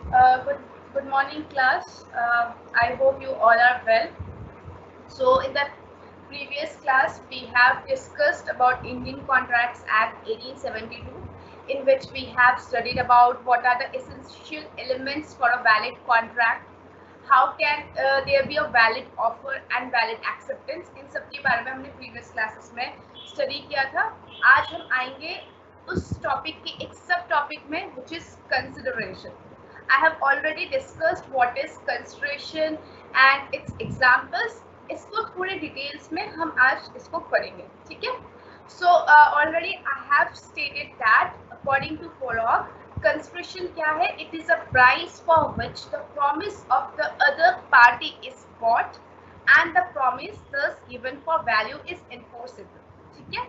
Good morning, class. I hope you all are well. So, in the previous class, we have discussed about Indian Contracts Act 1872, in which we have studied about what are the essential elements for a valid contract, how can there be a valid offer and valid acceptance. इन सब के बारे में हमने previous classes में study किया था. आज हम आएंगे उस topic के एक सब topic में, which is consideration. I have already discussed what is consideration and its examples. इसको पूरे डिटेल्स में हम आज इसको पढ़ेंगे, ठीक है? So already I have stated that according to Pollock, consideration क्या है? It is a price for which the promise of the other party is bought and the promise thus given for value is enforceable. ठीक है?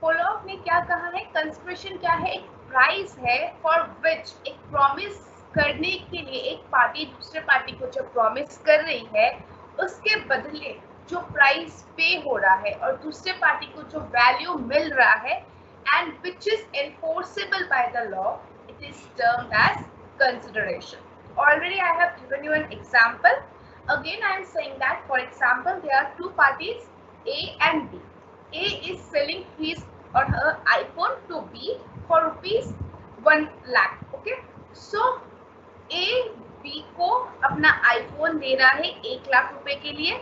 Pollock ने क्या कहा है? Consideration क्या है? एक प्राइस है for which एक प्रॉमिस करने के लिए एक पार्टी दूसरे पार्टी को जो प्रॉमिस कर रही है उसके बदले जो प्राइस पे हो रहा है और दूसरे पार्टी को जो वैल्यू मिल रहा है and which is enforceable by the law, it is termed as consideration. Already I have given you an example. Again I am saying that, for example, there are two parties, A and B. A is selling his or her iPhone to B for rupees 1 lakh. Okay, so A B को अपना iPhone दे रहा है 1 लाख रुपए के लिए.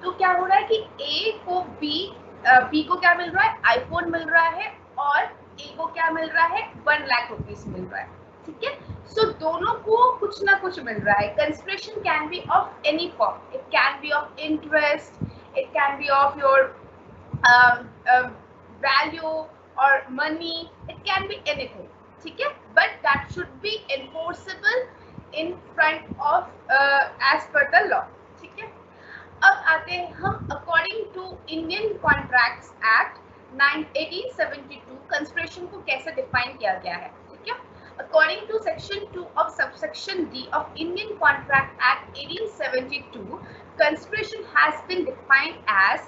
तो क्या हो रहा है कि A को B को क्या मिल रहा है? आईफोन मिल रहा है और A को क्या मिल रहा है? 1 लाख रुपीस मिल रहा है. ठीक है, सो दोनों को कुछ ना कुछ मिल रहा है. Consideration can be of any form. It can be of interest, it can be of your value और money, it can be anything. ठीक है, but that should be enforceable in front of as per the law. ठीक है, अब आते हैं हम according to Indian contracts act 1872 consideration को कैसे डिफाइन किया गया है. ठीक है, according to section 2 of subsection D of Indian contract act 1872, consideration has been defined as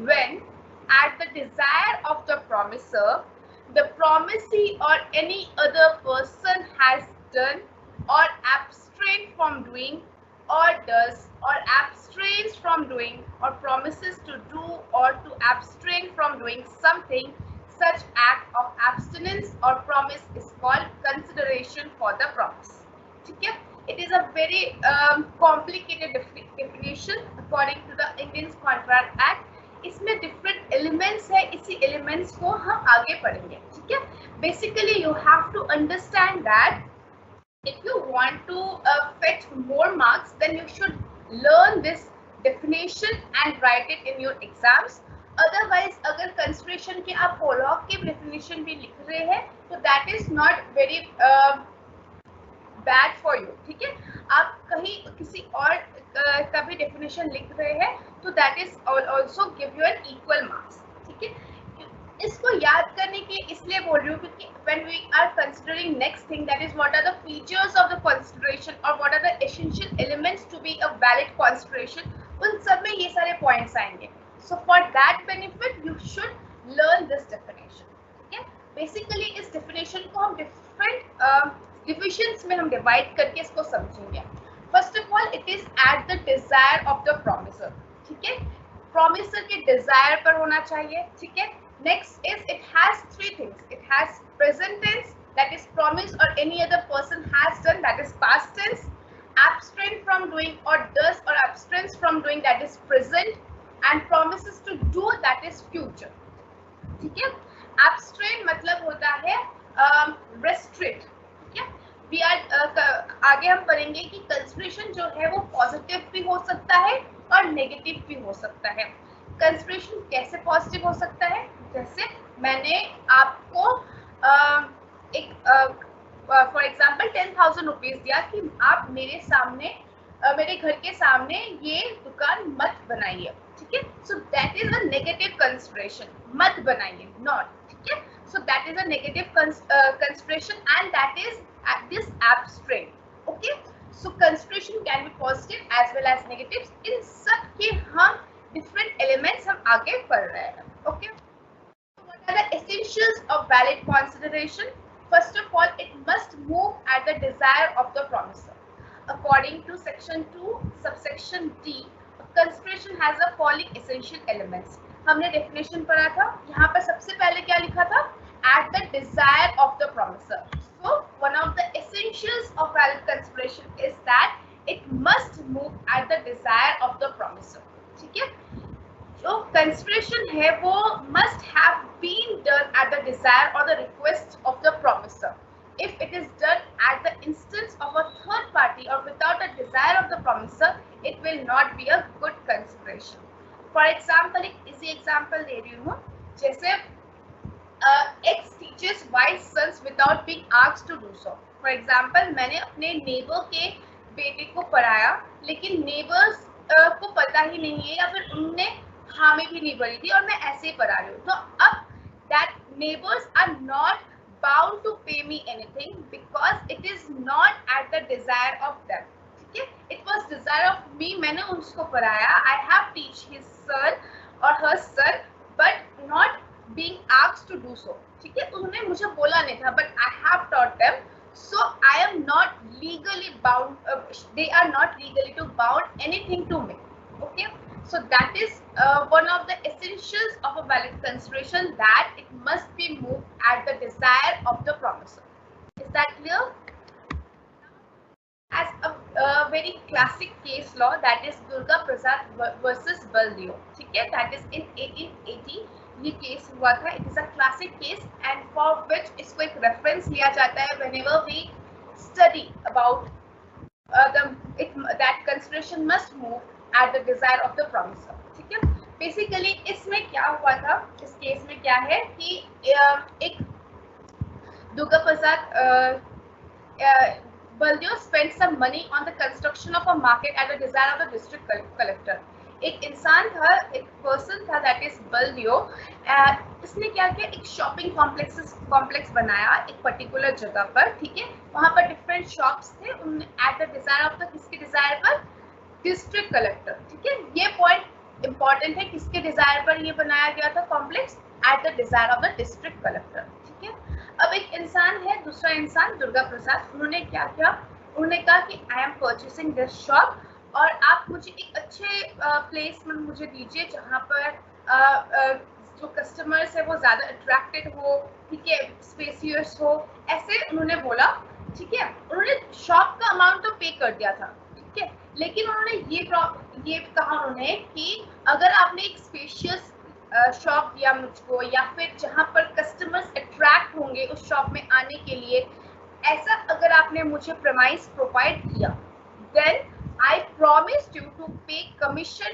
when at the desire of the promisor the promisee or any other person has done or abstained from doing or does or abstains from doing or promises to do or to abstain from doing something, such act of abstinence or promise is called consideration for the promise. ठीक है, it is a very complicated definition according to the Indian Contract Act. इसमें different elements है, इसी elements को हम आगे पढ़ेंगे. ठीक है, basically you have to understand that if you want to fetch more marks, then you should learn this definition and write it in your exams. Otherwise, अगर consideration के आप Pollock के definition भी लिख रहे हैं तो that is not very bad for you. ठीक है, आप कहीं किसी और का भी definition लिख रहे हैं तो that is also give you an equal marks. ठीक है, इसको याद करने के इसलिए बोल रही हूँ क्योंकि when we are considering next thing, that is what are the features of the consideration or what are the essential elements to be a valid consideration, उन सब में ये सारे points आएंगे. So for that benefit you should learn this definition. ठीक है, basically इस definition को हम different divisions में हम divide करके इसको समझेंगे. First of all, it is at the desire of the promiser. ठीक है, promiser के desire पर होना चाहिए. ठीक है, next is it has three things. It has present tense, that is promise or any other person has done, that is past tense. Abstain from doing or does or abstains from doing, that is present. And promises to do, that is future. ठीक है, abstain मतलब होता है restrict. ठीक है, we are आगे हम पढ़ेंगे कि consideration जो है वो positive भी हो सकता है और negative भी हो सकता है. कंसिडरेशन कैसे पॉजिटिव हो सकता है? जैसे मैंने आपको एक फॉर एग्जांपल 10,000 रुपीज दिया कि आप मेरे सामने मेरे घर के सामने ये दुकान मत बनाइए. ठीक है, so that is a negative consideration. मत बनाइए, नॉट. ठीक है, so that is a negative consideration and that is this abstract. Okay, so consideration can be positive as well as negative. इन सब के हम different elements हम आगे पढ़ रहे हैं. Okay, what are the essentials of valid consideration? First of all, it must move at at the desire of the promisor. According to section 2 subsection D, consideration has the following essential elements. हमने definition पढ़ा था, यहाँ पर सबसे पहले क्या लिखा था? At the desire of the promisor. So one of the essentials of valid consideration is that it must move at the desire of the promisor. ठीक है? जो consideration है वो must have been done at the desire or the request of the promisor. If it is done at the instance of a third party or without a desire of the promisor, it will not be a good consideration. For example, एक easy example दे रही हूँ, जैसे X teaches Y sons without being asked to do so. For example, मैंने अपने neighbor के बेटे को पढ़ाया, लेकिन neighbors को पता ही नहीं है या फिर उनने हामी भी नहीं भरी थी और मैं ऐसे ही पढ़ा रही हूँ. तो अब that neighbors are not bound to pay me anything because it is not at the desire of them. ठीक है? It was desire of me. मैंने उसको पढ़ाया. I have teach his son or her son, but not being asked to do so. ठीक है? उन्होंने मुझे बोला नहीं था, but I have taught them. So I am not legally bound. They are not legally to bound anything to me. Okay? So that is one of the essentials of a valid consideration, that it must be moved at the desire of the promisor. Is that clear? As a very classic case law, that is Durga Prasad versus Baldev. ठीक है? That is in 1880 ये case हुआ था. It is a classic case and for which इसको एक reference लिया जाता है whenever we study about that consideration must move at the desire of the promisor. ठीक है? Basically इसमें क्या हुआ था, इस केस में क्या है कि एक Durga Prasad Baldev spent some money on the construction of a market at the desire of the district collector. एक इंसान था, एक पर्सन था, that is Baldev. इसने क्या किया, एक शॉपिंग कॉम्प्लेक्स बनाया एक पर्टिकुलर जगह पर. ठीक है? वहाँ पर डिफरेंट शॉप्स थे. उन्होंने eight the desire of the किसके डिजायर पर? District collector. ठीक है? ये पॉइंट इंपॉर्टेंट है. किसके डिजायर पर ये बनाया गया था complex? Eight the desire of the district collector. ठीक है? अब एक इंसान है, दूसरा इंसान दुर्गा प्रसाद. उन्होंने क्या किया? उन्होंने कहा कि I am purchasing this shop और आप मुझे एक अच्छे प्लेस में मुझे दीजिए जहाँ पर जो कस्टमर्स है वो ज्यादा अट्रैक्टेड हो. ठीक है? स्पेसियस हो. ऐसे उन्होंने बोला. ठीक है? उन्होंने शॉप का अमाउंट तो पे कर दिया था. ठीक है? लेकिन उन्होंने ये कहा उन्होंने कि अगर आपने एक स्पेशियस शॉप दिया मुझको या फिर जहाँ पर कस्टमर्स अट्रैक्ट होंगे उस शॉप में आने के लिए, ऐसा अगर आपने मुझे प्रमाइस प्रोवाइड किया, then I promised you to pay commission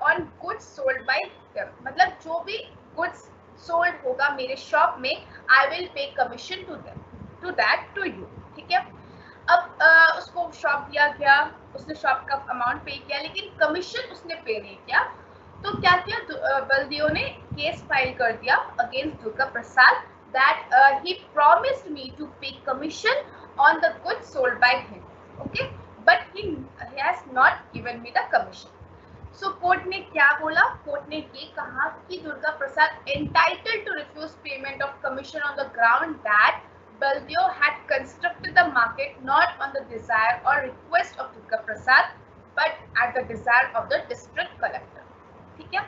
on goods sold by them. मतलब जो भी गुड्स सोल्ड होगा मेरे शॉप में, I will pay commission to that to you. ठीक है? अब उसको शॉप दिया गया, उसने शॉप का अमाउंट पे किया, लेकिन कमीशन उसने पे नहीं किया. तो क्या किया? बलदेव ने केस फाइल कर दिया against Durga Prasad that he promised me to pay commission on the goods sold by him. Okay? But he has not given me the commission. So court ने क्या बोला? कोर्ट ने ये कहा कि Durga Prasad entitled to refuse payment of commission on the ground that Baldev had constructed the market not on the desire or request of Durga Prasad, but at the desire of the district collector. ठीक है?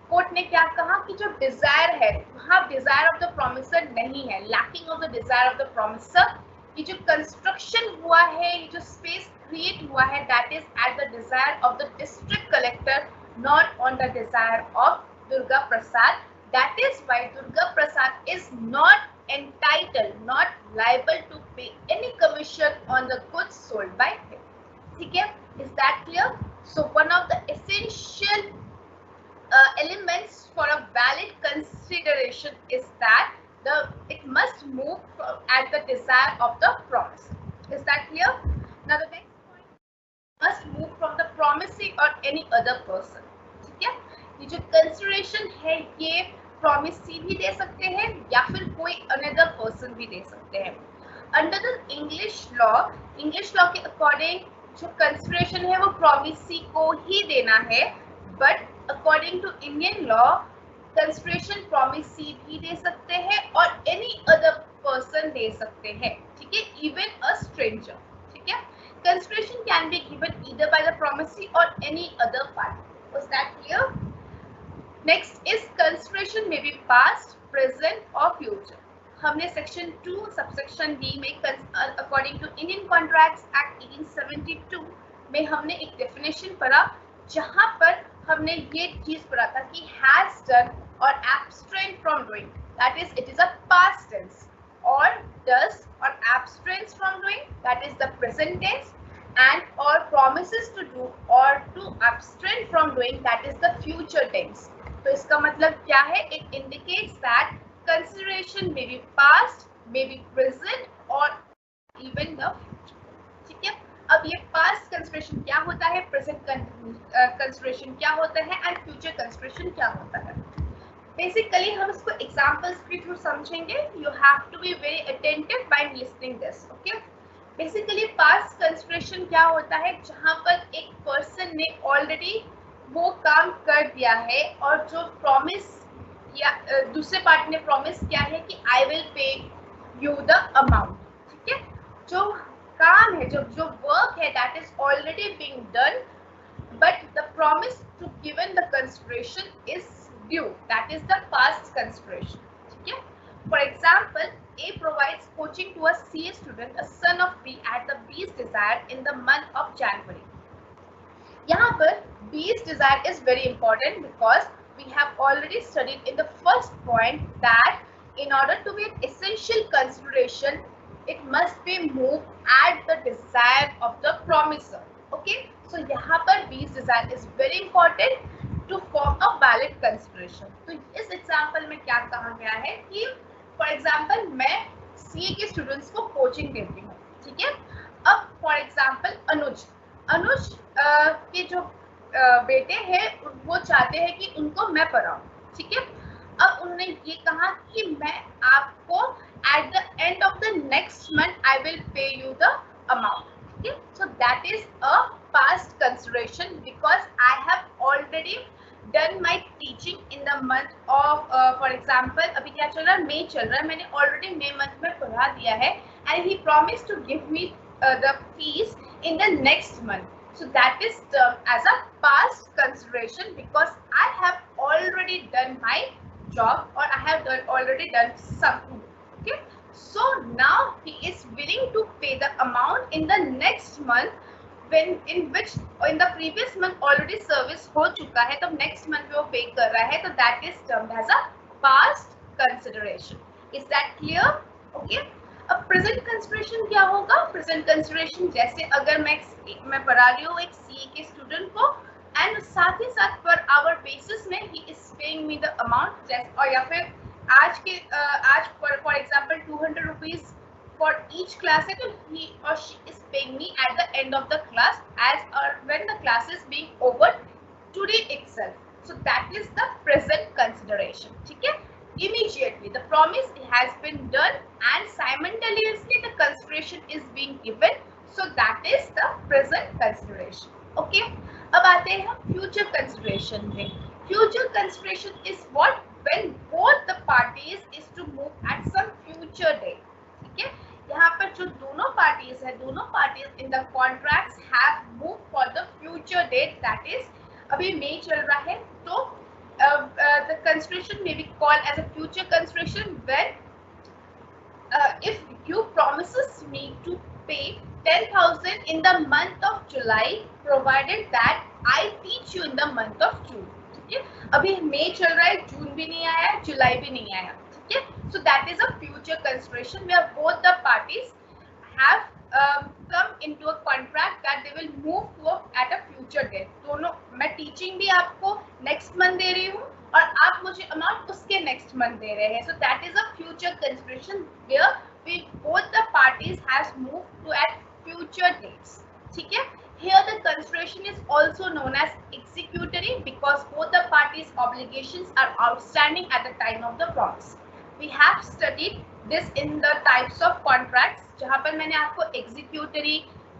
Court ने क्या कहा कि जो Dzire है वहाँ Dzire of the promisor नहीं है, lacking of the desire of the promisor. ये जो कंस्ट्रक्शन हुआ है, ये जो स्पेस क्रिएट हुआ है, that is eight the desire of the district collector, not on the desire of Durga Prasad. That is why Durga Prasad is not entitled, not liable to pay any commission on the goods sold by him. ठीक है? Is that clear? So one of the essential elements for a valid consideration is that it must move at the desire of the promisor. Is that clear? Now the next point, must move from the promisee or any other person. ठीक है? ये जो consideration है ये promisee भी दे सकते हैं या फिर कोई अनदर पर्सन भी दे सकते हैं. अंडर द इंग्लिश लॉ के अकॉर्डिंग जो कंसिडरेशन है वो प्रॉमिसी को ही देना है, but according to Indian law consideration promisee भी दे सकते हैं और एनी अदर पर्सन दे सकते हैं. ठीक है? Even stranger. ठीक है? Consideration can be given either by the promisee or any other party. Was that clear? Next is consideration may be past, present or future. हमने सेक्शन 2 सबसेक्शन डी में according to Indian contracts act 1872 में हमने एक definition पढ़ा जहां पर हमने ये चीज पढ़ा था कि हैज डन और abstain from doing, that is it is a past tense, or does or abstains from doing, that is the present tense, and or promises to do or to abstain from doing, that is the future tense. तो इसका मतलब क्या है? It indicates that consideration may be past, may be present or even the future. ठीक है? अब ये past consideration क्या होता है, present consideration क्या होता है and future consideration क्या होता है? Basically हम इसको examples के through समझेंगे. You have to be very attentive by listening this. Okay? Basically past consideration क्या होता है? जहाँ पर एक person ने already वो काम कर दिया है और जो प्रॉमिस या दूसरे पार्टी ने प्रॉमिस किया है कि I will pay you the amount. ठीक है? जो काम है, जो वर्क है, that is already being done, but the promise to given the consideration is due, that is the past consideration. ठीक है? For example, A provides coaching to a CA student, a son of B, at the B's desire in the month of January. यहाँ पर B's desire is very important because we have already studied in the first point that in order to be an essential consideration, it must be moved at the desire of the promiser. Okay, so यहाँ पर B's desire is very important to form a valid consideration. तो इस example में क्या कहा गया है कि for example मैं CA के students को coaching देती हूँ. ठीक है? अब for example अनुज के जो बेटे हैं वो चाहते हैं कि उनको मैं पढ़ाऊं. ठीक है? अब उन्होंने ये कहा कि मैं आपको at the end of the next month I will pay you the amount. Okay? So that is a past consideration because I have already done my teaching in the month of for example अभी क्या चल रहा है, मई चल रहा है, मैंने already मई month में पढ़ा दिया है and he promised to give me the fees in the next month. So that is termed as a past consideration because I have already done my job or I have already done something. Okay, so now he is willing to pay the amount in the next month when in which in the previous month already service हो चुका है, तो next month में वो pay कर रहा है, तो that is termed as a past consideration. Is that clear? Okay. अब प्रेजेंट कंसिडरेशन क्या होगा? प्रेजेंट कंसिडरेशन जैसे अगर मैं पढ़ा रही हूँ एक सीए के स्टूडेंट को एंड साथ ही साथ पर आवर बेसिस में he is paying me the amount, और या फिर आज for example 200 rupees for each class है, तो ही और she is paying me at the end of the class as when the class is being over today itself. So that is the present consideration. ठीक है? Immediately the promise has been done and simultaneously the consideration is being given, so that is the present consideration. Okay, अब आते हैं हम future consideration में. Future consideration is what when both the parties is to move at some future date. ठीक है? यहाँ पर जो दोनों parties है, दोनों parties in the contracts have moved for the future date, that is अभी मई चल रहा है, तो the consideration may be called as a future consideration when if you promises me to pay 10,000 in the month of July provided that I teach you in the month of June. ठीक है? अभी मई चल रहा है, जून भी नहीं आया, जुलाई भी नहीं आया. ठीक है? So that is a future consideration where both the parties have come into a contract that they will move to at a future date. दोनों, मैं टीचिंग भी आपको नेक्स्ट मंथ दे रही हूँ और आप मुझे अमाउंट उसके नेक्स्ट मंथ दे रहे हैं. So that is a future consideration where we both the parties has moved to at future dates. ठीक है? Here the consideration is also known as executory because both the parties' obligations are outstanding at the time of the promise. We have studied this in the types of contracts, जहाँ पर मैंने आपको executory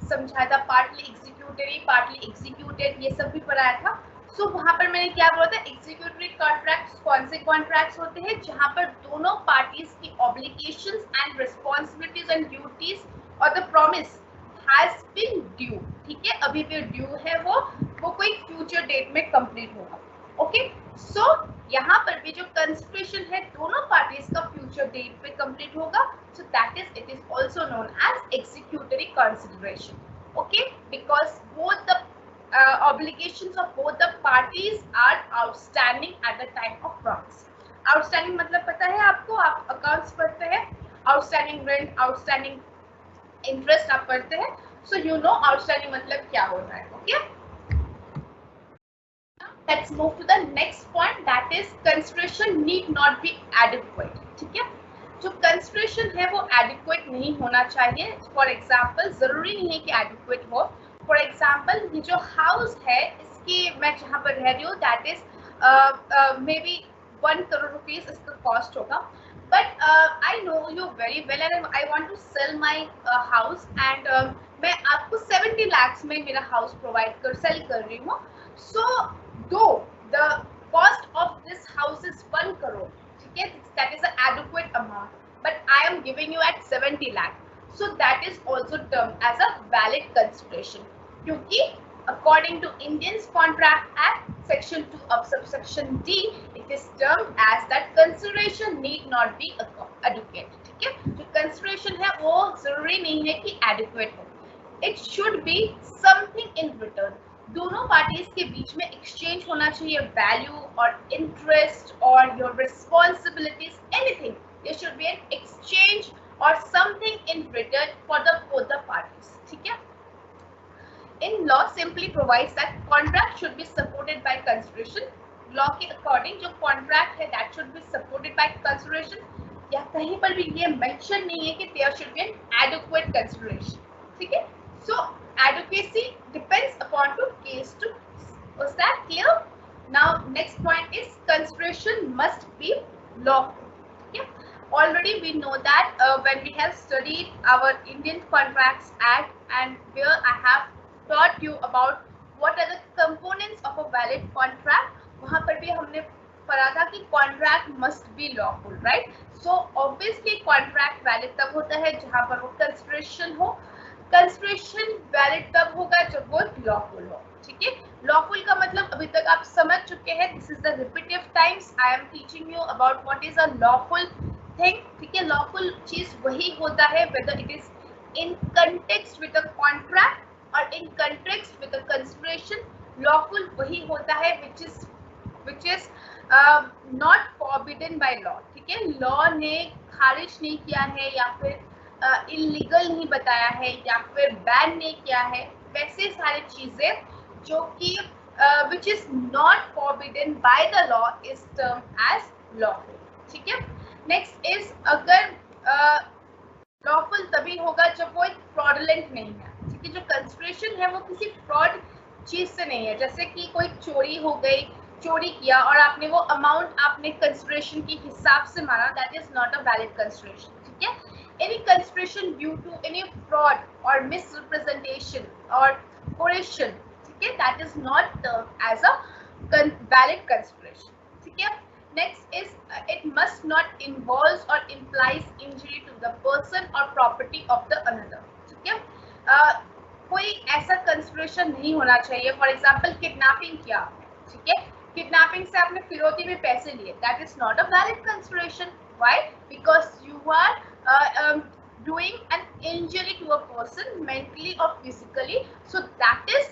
समझाया था, partly executory, partly executed, ये सब भी पढ़ाया था. So वहाँ पर मैंने क्या बोला था, executory contracts कौन से contracts होते हैं जहाँ पर दोनों parties की obligations and responsibilities and duties और the promise has been due, ठीक है, अभी भी ड्यू है वो कोई फ्यूचर डेट में कंप्लीट होगा। ओके, सो यहाँ पर भी जो कंसिडरेशन है दोनों पार्टीज का फ्यूचर डेट पे कंप्लीट होगा, so that is it is also known as executory consideration. Okay, because both the obligations of both the parties are outstanding at the time of promise. Outstanding मतलब पता है आपको, आप accounts पढ़ते हैं, outstanding rent, outstanding interest आप पढ़ते हैं, सो यू नो आउटस्टैंडिंग मतलब क्या होता है। Okay, let's move to the next point, that is consideration need not be adequate। ठीक है, जो कंसिडरेशन है वो एडिक्वेट नहीं होना चाहिए। फॉर एग्जाम्पल, जरूरी नहीं है कि एडिक्वेट हो। फॉर एग्जाम्पल, ये जो हाउस है इसकी मैं जहाँ पर रह रही हूँ that is may be 1 crore rupees इसका कॉस्ट होगा, but I know you very well and I want to sell my house and मैं आपको 70 लाख में मेरा हाउस प्रोवाइड सेल कर रही हूँ। सो दो the cost of this house is 1 crore, ठीक है, that is an adequate amount, but I am giving you at 70 lakh, so that is also termed as a valid consideration, क्योंकि according to Indian's Contract Act section 2 of subsection D it is termed as that consideration need not be adequate। ठीक है, जो consideration है वो जरूरी नहीं है कि adequate हो, it should be something in return। दोनों पार्टीज के बीच में एक्सचेंज होना चाहिए, वैल्यू और इंटरेस्ट और your responsibilities, anything, there should be an exchange और something in return for the both the parties. ठीक है, in law simply provides that contract should be supported by consideration. Law के according जो contract है that should be supported by consideration, या कहीं पर भी ये मेंशन नहीं है कि there should be an adequate consideration. ठीक है, so adequacy depends upon to case to case. Was that clear? Now next point is consideration must be lawful। Okay, already we know that when we have studied our Indian Contracts Act and where I have taught you about what are the components of a valid contract, वहाँ पर भी हमने पढ़ा था कि contract must be lawful, right? So obviously contract valid तब होता है जहाँ पर वो consideration हो। कंसिडरेशन वैलिड तब होगा जब वो लॉफुल हो। ठीक है, लॉफुल का मतलब अभी तक आप समझ चुके हैं, this is the repetitive times I am teaching you about what is a lawful thing. ठीक है, लॉफुल चीज वही होता है whether it is in context with a contract और in context with a consideration. Lawful वही होता है which is not forbidden by law। ठीक है, लॉ ने खारिज नहीं किया है या फिर इलीगल नहीं बताया है या फिर बैन नहीं किया है, वैसे सारी चीजें जो कि which is not forbidden by the law is termed as lawful। ठीक है, नेक्स्ट इज अगर लॉफुल तभी होगा जब वो एक फ्रॉडुलेंट नहीं है। ठीक है, जो कंसिडरेशन है वो किसी फ्रॉड चीज से नहीं है, जैसे कि कोई चोरी हो गई, चोरी किया और आपने वो अमाउंट आपने कंसिडरेशन के हिसाब से माना, that is not a valid consideration. ठीक है, any consideration due to any fraud or misrepresentation or coercion, ठीक है, that is not termed as a valid consideration। ठीक है, next is it must not involves or implies injury to the person or property of the another। ठीक है, कोई ऐसा consideration नहीं होना चाहिए। फॉर एग्जाम्पल किडनैपिंग किया आपने, ठीक है, किडनैपिंग से आपने फिरौती में पैसे लिए, that is not a valid consideration. Why? Because you are doing an injury to a person mentally or physically, so that is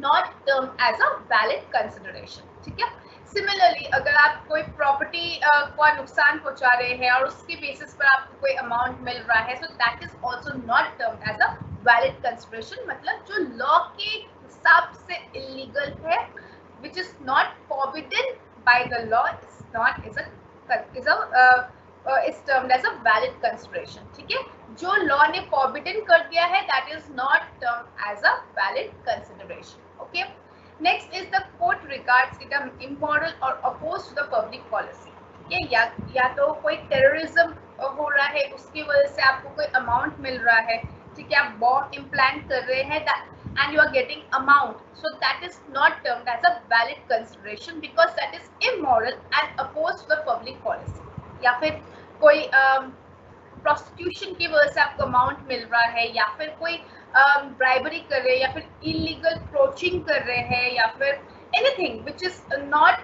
not termed as a valid consideration। ठीक है, सिमिलरली अगर आप कोई प्रॉपर्टी का नुकसान पहुंचा रहे हैं और उसके बेसिस पर आपको कोई अमाउंट मिल रहा है, so that is also not termed as a valid consideration। मतलब जो लॉ के हिसाब से इलीगल है, which is not forbidden by the law, is termed as a valid consideration। ठीक है, जो लॉ ने forbidden कर दिया है that is not termed as a valid consideration। okay, next is the court regards it as immoral or opposed to the public policy। ठीक है, या तो कोई टेररिज्म हो रहा है उसकी वजह से आपको कोई अमाउंट मिल रहा है, ठीक है, आप बॉम्ब इम्प्लांट कर रहे हैं and you are getting amount, so that is not termed as a valid consideration because that is immoral and opposed to the public policy। या फिर कोई प्रोस्टिट्यूशन की वजह से आपको अमाउंट मिल रहा है, या फिर कोई ब्राइबरी कर रहे हैं, या फिर इलीगल क्रोचिंग कर रहे हैं, या फिर anything which is not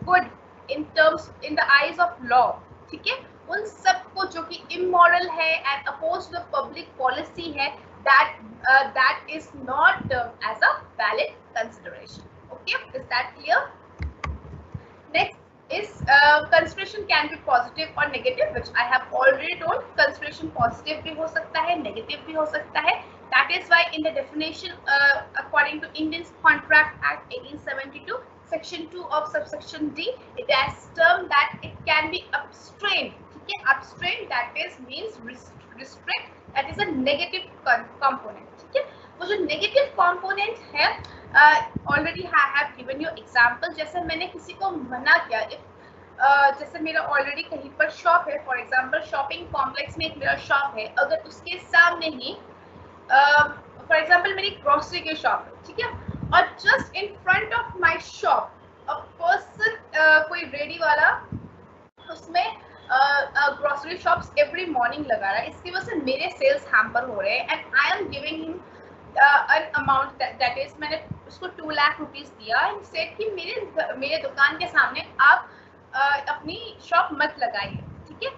good in terms in the eyes of law, ठीक है, उन सबको जो कि इमोरल है and oppose the public policy है, that is not termed as a valid consideration. Okay, is that clear? Next is consideration can be positive or negative, which I have already told. Consideration positive भी हो सकता है, negative भी हो सकता है. That is why in the definition according to Indian Contract Act 1872 section 2 of subsection D, it has termed that it can be abstained. ठीक है, abstain that is means restrict, that is a negative component. ठीक है, वो जो negative component है, already I have given you example. जैसे मैंने किसी को मना किया, जैसे मेरा ऑलरेडी कहीं पर शॉप है, फॉर एग्जांपल शॉपिंग कॉम्प्लेक्स में एक मेरा शॉप है, अगर उसके सामने ही फॉर एग्जांपल मेरी ग्रोसरी की शॉप है, ठीक है, और just in front of my shop a person, कोई रेडी वाला उसमें ग्रोसरी शॉप्स एवरी मॉर्निंग लगा रहा है, इसकी वजह से मेरे सेल्स हैम्पर हो रहे हैं and I am giving him an amount that is, मैंने उसको 2 लाख रुपीस दिया एंड सेड कि मेरे दुकान के सामने आप अपनी शॉप मत लगाइए, ठीक है,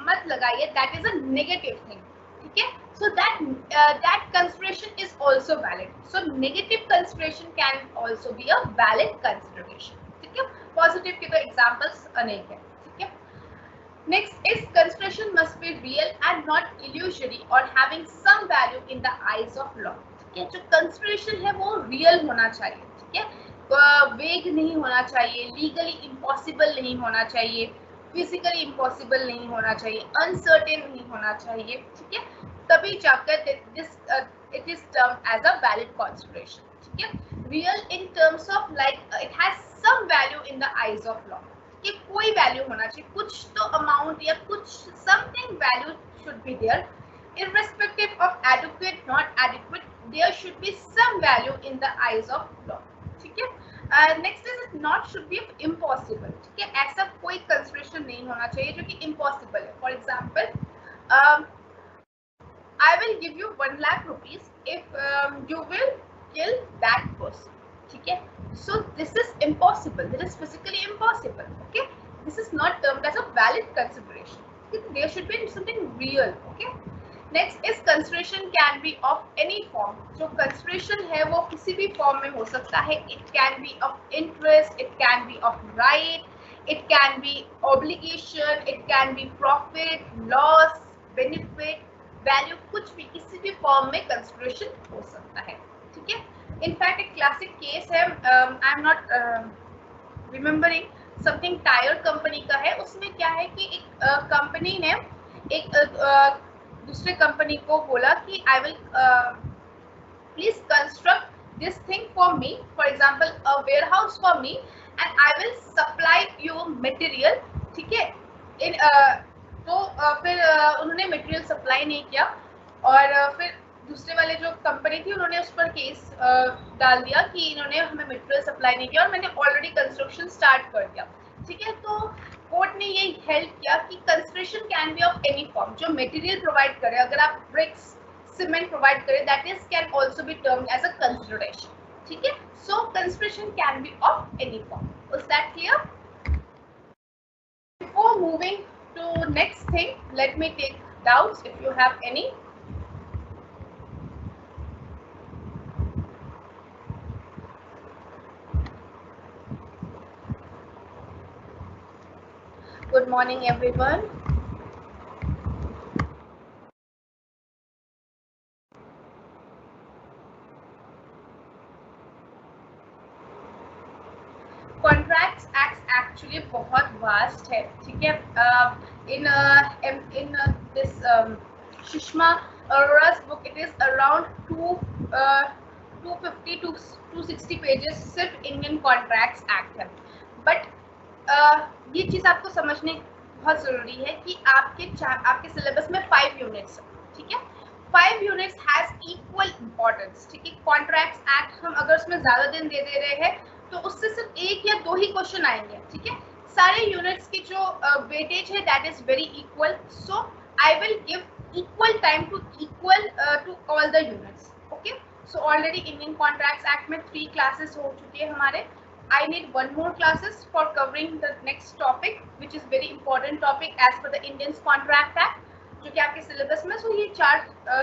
मत लगाइए, that is a negative thing, ठीक है, so that consideration is also valid. So negative consideration can also be a valid consideration. ठीक है, positive के तो examples अनेक है, ठीक है. Next is consideration must be real and not illusory or having some value in the eyes of law. ठीक है, जो consideration है वो real होना चाहिए, ठीक है, वेग नहीं होना चाहिए, लीगली इम्पॉसिबल नहीं होना चाहिए, फिजिकली इम्पॉसिबल नहीं होना चाहिए, अनसर्टेन नहीं होना चाहिए, ठीक है, तभी जाकर it is termed as a valid consideration. ठीक है, real in terms of like it has some value in the eyes of law, कि कोई वैल्यू होना चाहिए, कुछ तो अमाउंट या कुछ something value should be there, irrespective of adequate not adequate, there should be some value in the eyes of law. ठीक है, next is it not should be impossible. ठीक है, ऐसा कोई कंसिडरेशन नहीं होना चाहिए जो कि इम्पॉसिबल है. For example, I will give you 1 lakh rupees if you will kill that person. ठीक है, so this is impossible, this is physically impossible. Okay, this is not termed as a valid consideration. There should be something real. Okay, next is consideration can be of any form. जो consideration है वो किसी भी form में हो सकता है. It can be of interest, it can be of right, it can be obligation, it can be profit, loss, benefit, value, कुछ भी किसी भी फॉर्म में कंसिडरेशन हो सकता है. ठीक है, इनफैक्ट एक क्लासिक केस है, आई am not remembering, something tyre company का है. उसमें क्या है कि एक कंपनी ने एक दूसरे कंपनी को बोला कि I will please construct this thing for me, for example a warehouse for me and I will supply you material. ठीक है, इन तो फिर उन्होंने मटेरियल सप्लाई नहीं किया और फिर दूसरे वाले जो कंपनी थी उन्होंने उस पर केस डाल दिया कि इन्होंने हमें मटेरियल सप्लाई नहीं किया और मैंने ऑलरेडी कंस्ट्रक्शन स्टार्ट कर दिया. ठीक है, तो कोर्ट ने ये हेल्प किया कि consideration can be of any form. जो मटेरियल प्रोवाइड करे, अगर आप ब्रिक्स सीमेंट प्रोवाइड करें, that is can also be termed as a consideration. ठीक है, so consideration can be of any form. Is that clear? Before moving to next thing, let me take doubts if you have any. Good morning everyone. Contracts Act actually बहुत vast है. ठीक है, in this Sushma Arora's book it is around 250 to 260 pages सिर्फ Indian contracts act है. But ये चीज़ आपको समझने बहुत ज़रूरी है कि आपके सिलेबस में 5 यूनिट्स. ठीक है, 5 यूनिट्स हैज इक्वल इम्पोर्टेंस. ठीक है, कॉन्ट्रैक्ट्स एक्ट हम अगर उसमें ज़्यादा दिन दे रहे हैं तो उससे सिर्फ 1 या 2 ही क्वेश्चन आएंगे. ठीक है, सारे यूनिट्स की जो वेटेज है that is very equal. So I will give equal time to all the units. Okay, so already Indian Contracts Act में 3 classes हो चुके हैं हमारे. I need one more classes for covering the next topic, which is very important topic as per the Indian Contract Act, जो कि आपके syllabus में. सो ये 4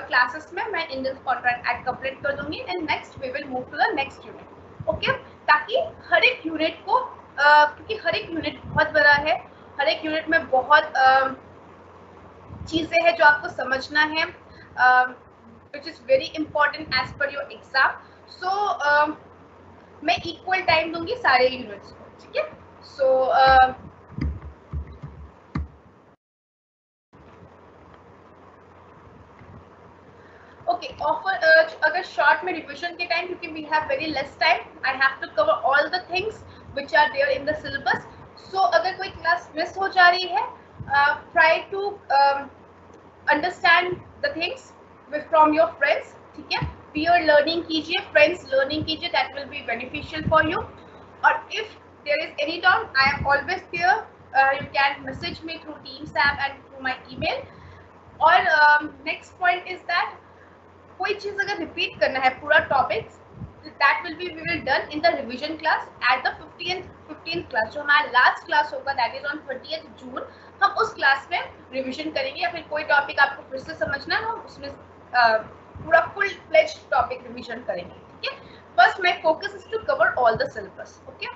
क्लासेस में मैं इंडियन कॉन्ट्रैक्ट एक्ट कंप्लीट कर दूंगी and next we will move to the next unit. Okay, ताकि हर एक यूनिट को क्योंकि हर एक यूनिट बहुत बड़ा है, हर एक यूनिट में बहुत चीज़ें हैं जो आपको समझना है, which is very important as per your exam. So मैं इक्वल टाइम दूंगी सारे यूनिट्स को. ठीक है, सो ओके, ऑफर अगर शॉर्ट में रिविजन के टाइम, क्योंकि we have very less time, I have to cover all the things which are there in the syllabus. So अगर कोई क्लास मिस हो जा रही है, try to understand the things from your friends. ठीक है, पीयर लर्निंग कीजिए, friends learning कीजिए, that will be beneficial for you. और if there is any doubt, I am always there. You can message me through Teams app and through my email. और next point is that कोई चीज अगर repeat करना है पूरा topic, that will be we will done in the revision class at the 15th class. जो हमारा last class होगा that is on 30th June. हम उस क्लास में रिवीजन करेंगे, या फिर कोई टॉपिक आपको फिर से समझना है, हम उसमें पूरा फुल फ्लेज टॉपिक रिवीजन करेंगे. ठीक है, first my focus is to cover all the syllabus. Okay,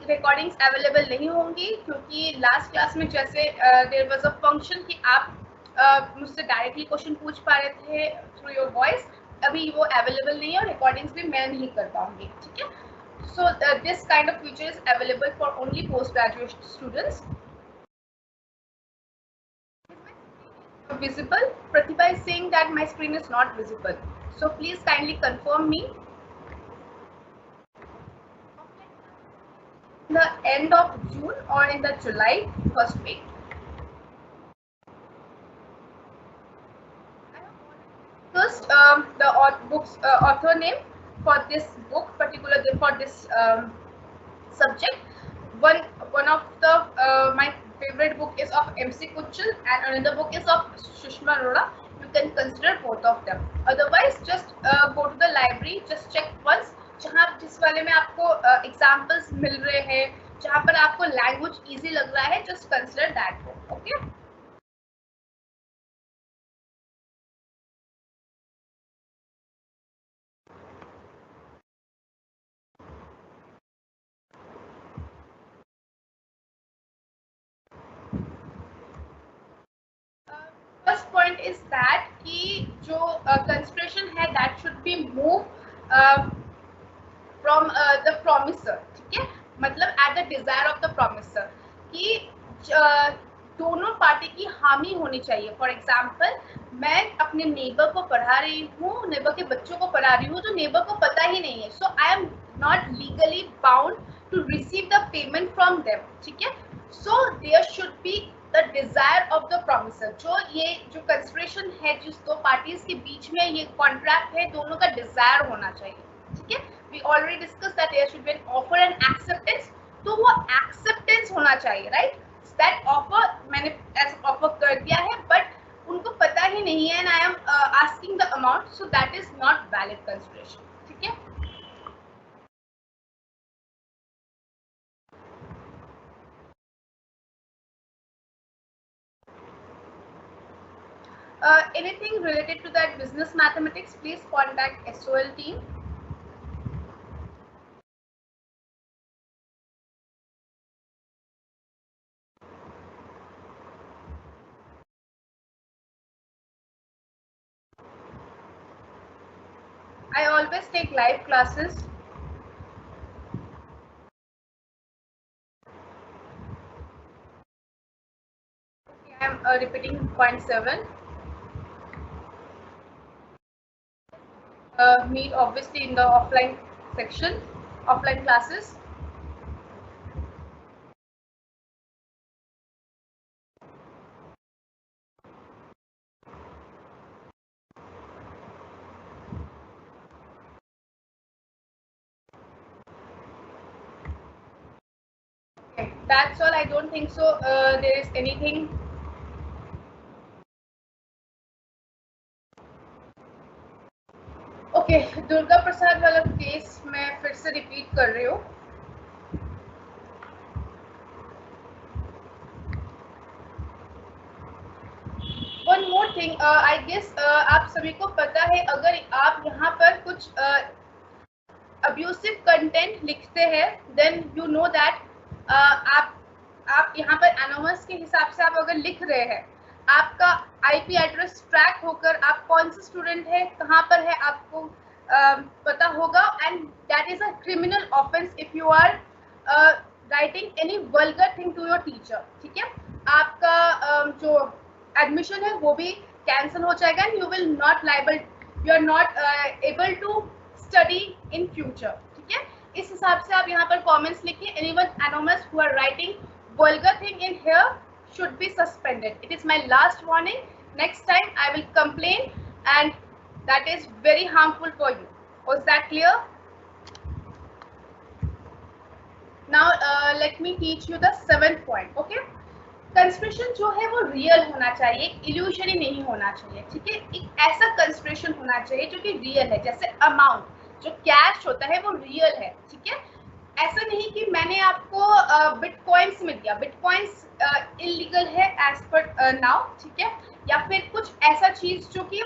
recordings available नहीं होंगी क्योंकि लास्ट क्लास में जैसे देयर वाज अ फंक्शन कि आप मुझसे डायरेक्टली क्वेश्चन पूछ पा रहे थे थ्रू योर वॉइस, अभी वो अवेलेबल नहीं है और रिकॉर्डिंग्स भी मैं नहीं कर पाऊंगी. ठीक है, so this kind of feature is available for only post graduate students. Visible? Pratibha is saying that my screen is not visible, so please kindly confirm me. The end of June or in the July first week. First, the author name for this book, particularly for this subject. One of the my favorite book is of MC Kuchal and another book is of Sushma Arora. You can consider both of them. Otherwise, just go to the library, just check once. जहाँ जिस वाले में आपको examples मिल रहे हैं, जहाँ पर आपको लैंग्वेज इजी लग रहा है, just consider that book. Okay. First point is that कि जो कंसिडरेशन है that should B move from the promisor. ठीक है, मतलब eight the desire of the promisor, कि दोनों पार्टी की हामी होनी चाहिए. फॉर एग्जाम्पल, मैं अपने नेबर को पढ़ा रही हूँ, नेबर के बच्चों को पढ़ा रही हूँ, जो नेबर को पता ही नहीं है, so I am not legally bound to receive the payment from them. ठीक है, so there should be the desire of the promisor. जो कंसिडरेशन है जिस दो पार्टीज के बीच में ये कॉन्ट्रैक्ट है, दोनों का डिजायर होना चाहिए. ठीक है, we already discuss that there should be an offer and acceptance. तो वो एक्सेप्टेंस होना चाहिए, राइट? दैट ऑफर मैंने ऑफर कर दिया है बट उनको पता ही नहीं है and I am asking the amount, so that is not valid consideration. ठीक है, anything related to that business mathematics, please contact SOL team. I always take live classes. Okay, I am repeating point 7. Meet obviously in the offline section, offline classes. That's all. I don't think so there is anything. Okay, Durga Prasad वाला case मैं फिर से repeat कर रही हूँ. One more thing, I guess आप सभी को पता है, अगर आप यहाँ पर कुछ अब्यूसिव कंटेंट लिखते हैं, देन यू नो दैट आप यहाँ पर एनोमस के हिसाब से आप अगर लिख रहे हैं, आपका आईपी एड्रेस ट्रैक होकर आप कौन से स्टूडेंट है, कहाँ पर है, आपको पता होगा. And that is a criminal offence if you are writing any vulgar thing to your teacher. ठीक है, आपका जो एडमिशन है वो भी कैंसिल हो जाएगा and you will not liable, you are not able to study in future. ठीक है, इस हिसाब से आप यहाँ पर कमेंट्स लिखिए. Anyone anonymous who are writing vulgar thing in here should be suspended. It is my last warning. Next time I will complain, and that is very harmful for you. Was that clear? Now let me teach you the 7th point. Okay, कंस्पिरेशन जो है वो real होना चाहिए, illusion ही नहीं होना चाहिए. ठीक है, एक ऐसा कंस्पिरेशन होना चाहिए जो कि रियल है. जैसे अमाउंट जो कैश होता है वो रियल है. ठीक है, ऐसा नहीं कि मैंने आपको बिटकॉइंस में दिया, बिटकॉइंस इलीगल है एज पर नाउ. ठीक है, या फिर कुछ ऐसा चीज जो कि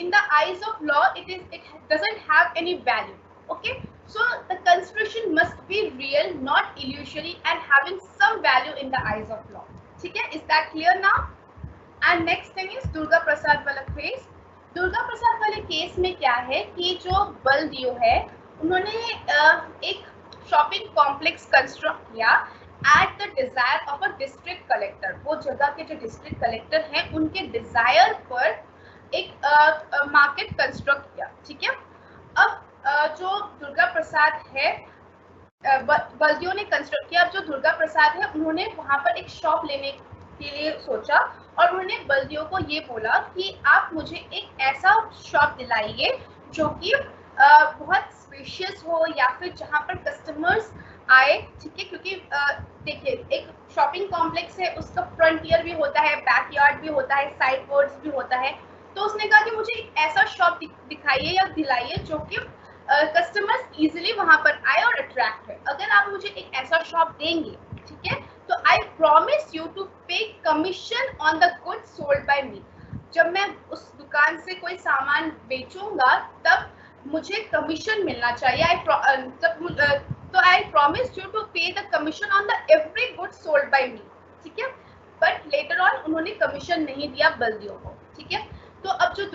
in the eyes of law it doesn't have any value. Okay, so the conspiration must be real, not illusory, and having some value in the eyes of law. ठीक है, is that clear now? And next thing is Durga Prasad वाला case. Durga Prasad वाले case में क्या है कि जो बलदियो है उन्होंने एक शॉपिंग कॉम्प्लेक्स कंस्ट्रक्ट किया eight the desire of a district collector. वो जगह के जो डिस्ट्रिक्ट कलेक्टर हैं उनके डिजायर पर एक मार्केट कंस्ट्रक्ट किया. ठीक है, अब जो दुर्गा प्रसाद है, बलदियों ने कंस्ट्रक्ट किया. अब जो दुर्गा प्रसाद है उन्होंने वहां पर एक शॉप लेने के लिए सोचा और उन्होंने बलदियों को ये बोला कि आप मुझे एक ऐसा शॉप दिलाइए जो कि बहुत स्पेशियस हो या फिर जहाँ पर कस्टमर्स आए. ठीक है, क्योंकि देखिए एक शॉपिंग कॉम्प्लेक्स है, उसका फ्रंटियर भी होता है, बैकयार्ड भी होता है, साइड वर्ड्स भी होता है. तो उसने कहा कि मुझे एक ऐसा शॉप दिखाइए या दिलाइए जो कि कस्टमर्स इजीली वहां पर आए और अट्रैक्ट है. अगर आप मुझे एक ऐसा शॉप देंगे, ठीक है, तो I promise you to pay commission on the goods sold by me. जब मैं उस दुकान से कोई सामान बेचूंगा तब मुझे कमीशन मिलना चाहिए. तो I promise you to pay the commission on the every good sold by me. ठीक है, बट लेटर ऑन उन्होंने कमीशन नहीं दिया बलदियों को. ठीक है, तो अब जो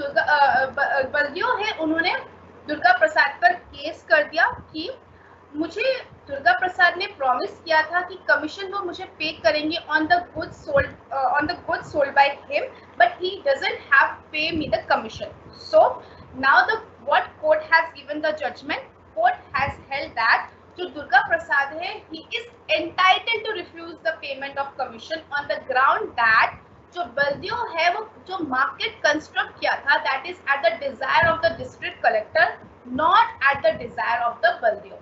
बलदियों है उन्होंने दुर्गा प्रसाद पर केस कर दिया कि मुझे दुर्गा प्रसाद ने प्रॉमिस किया था कि कमीशन वो मुझे पे करेंगे on the goods sold by him, but he doesn't have pay me the commission. So now the what court has given the judgment, court has held that जो दुर्गा प्रसाद है he is entitled to refuse the payment of commission on the ground that जो बलदियों है वो जो market construct किया था that is at the desire of the district collector, not at the desire of the बलदियों.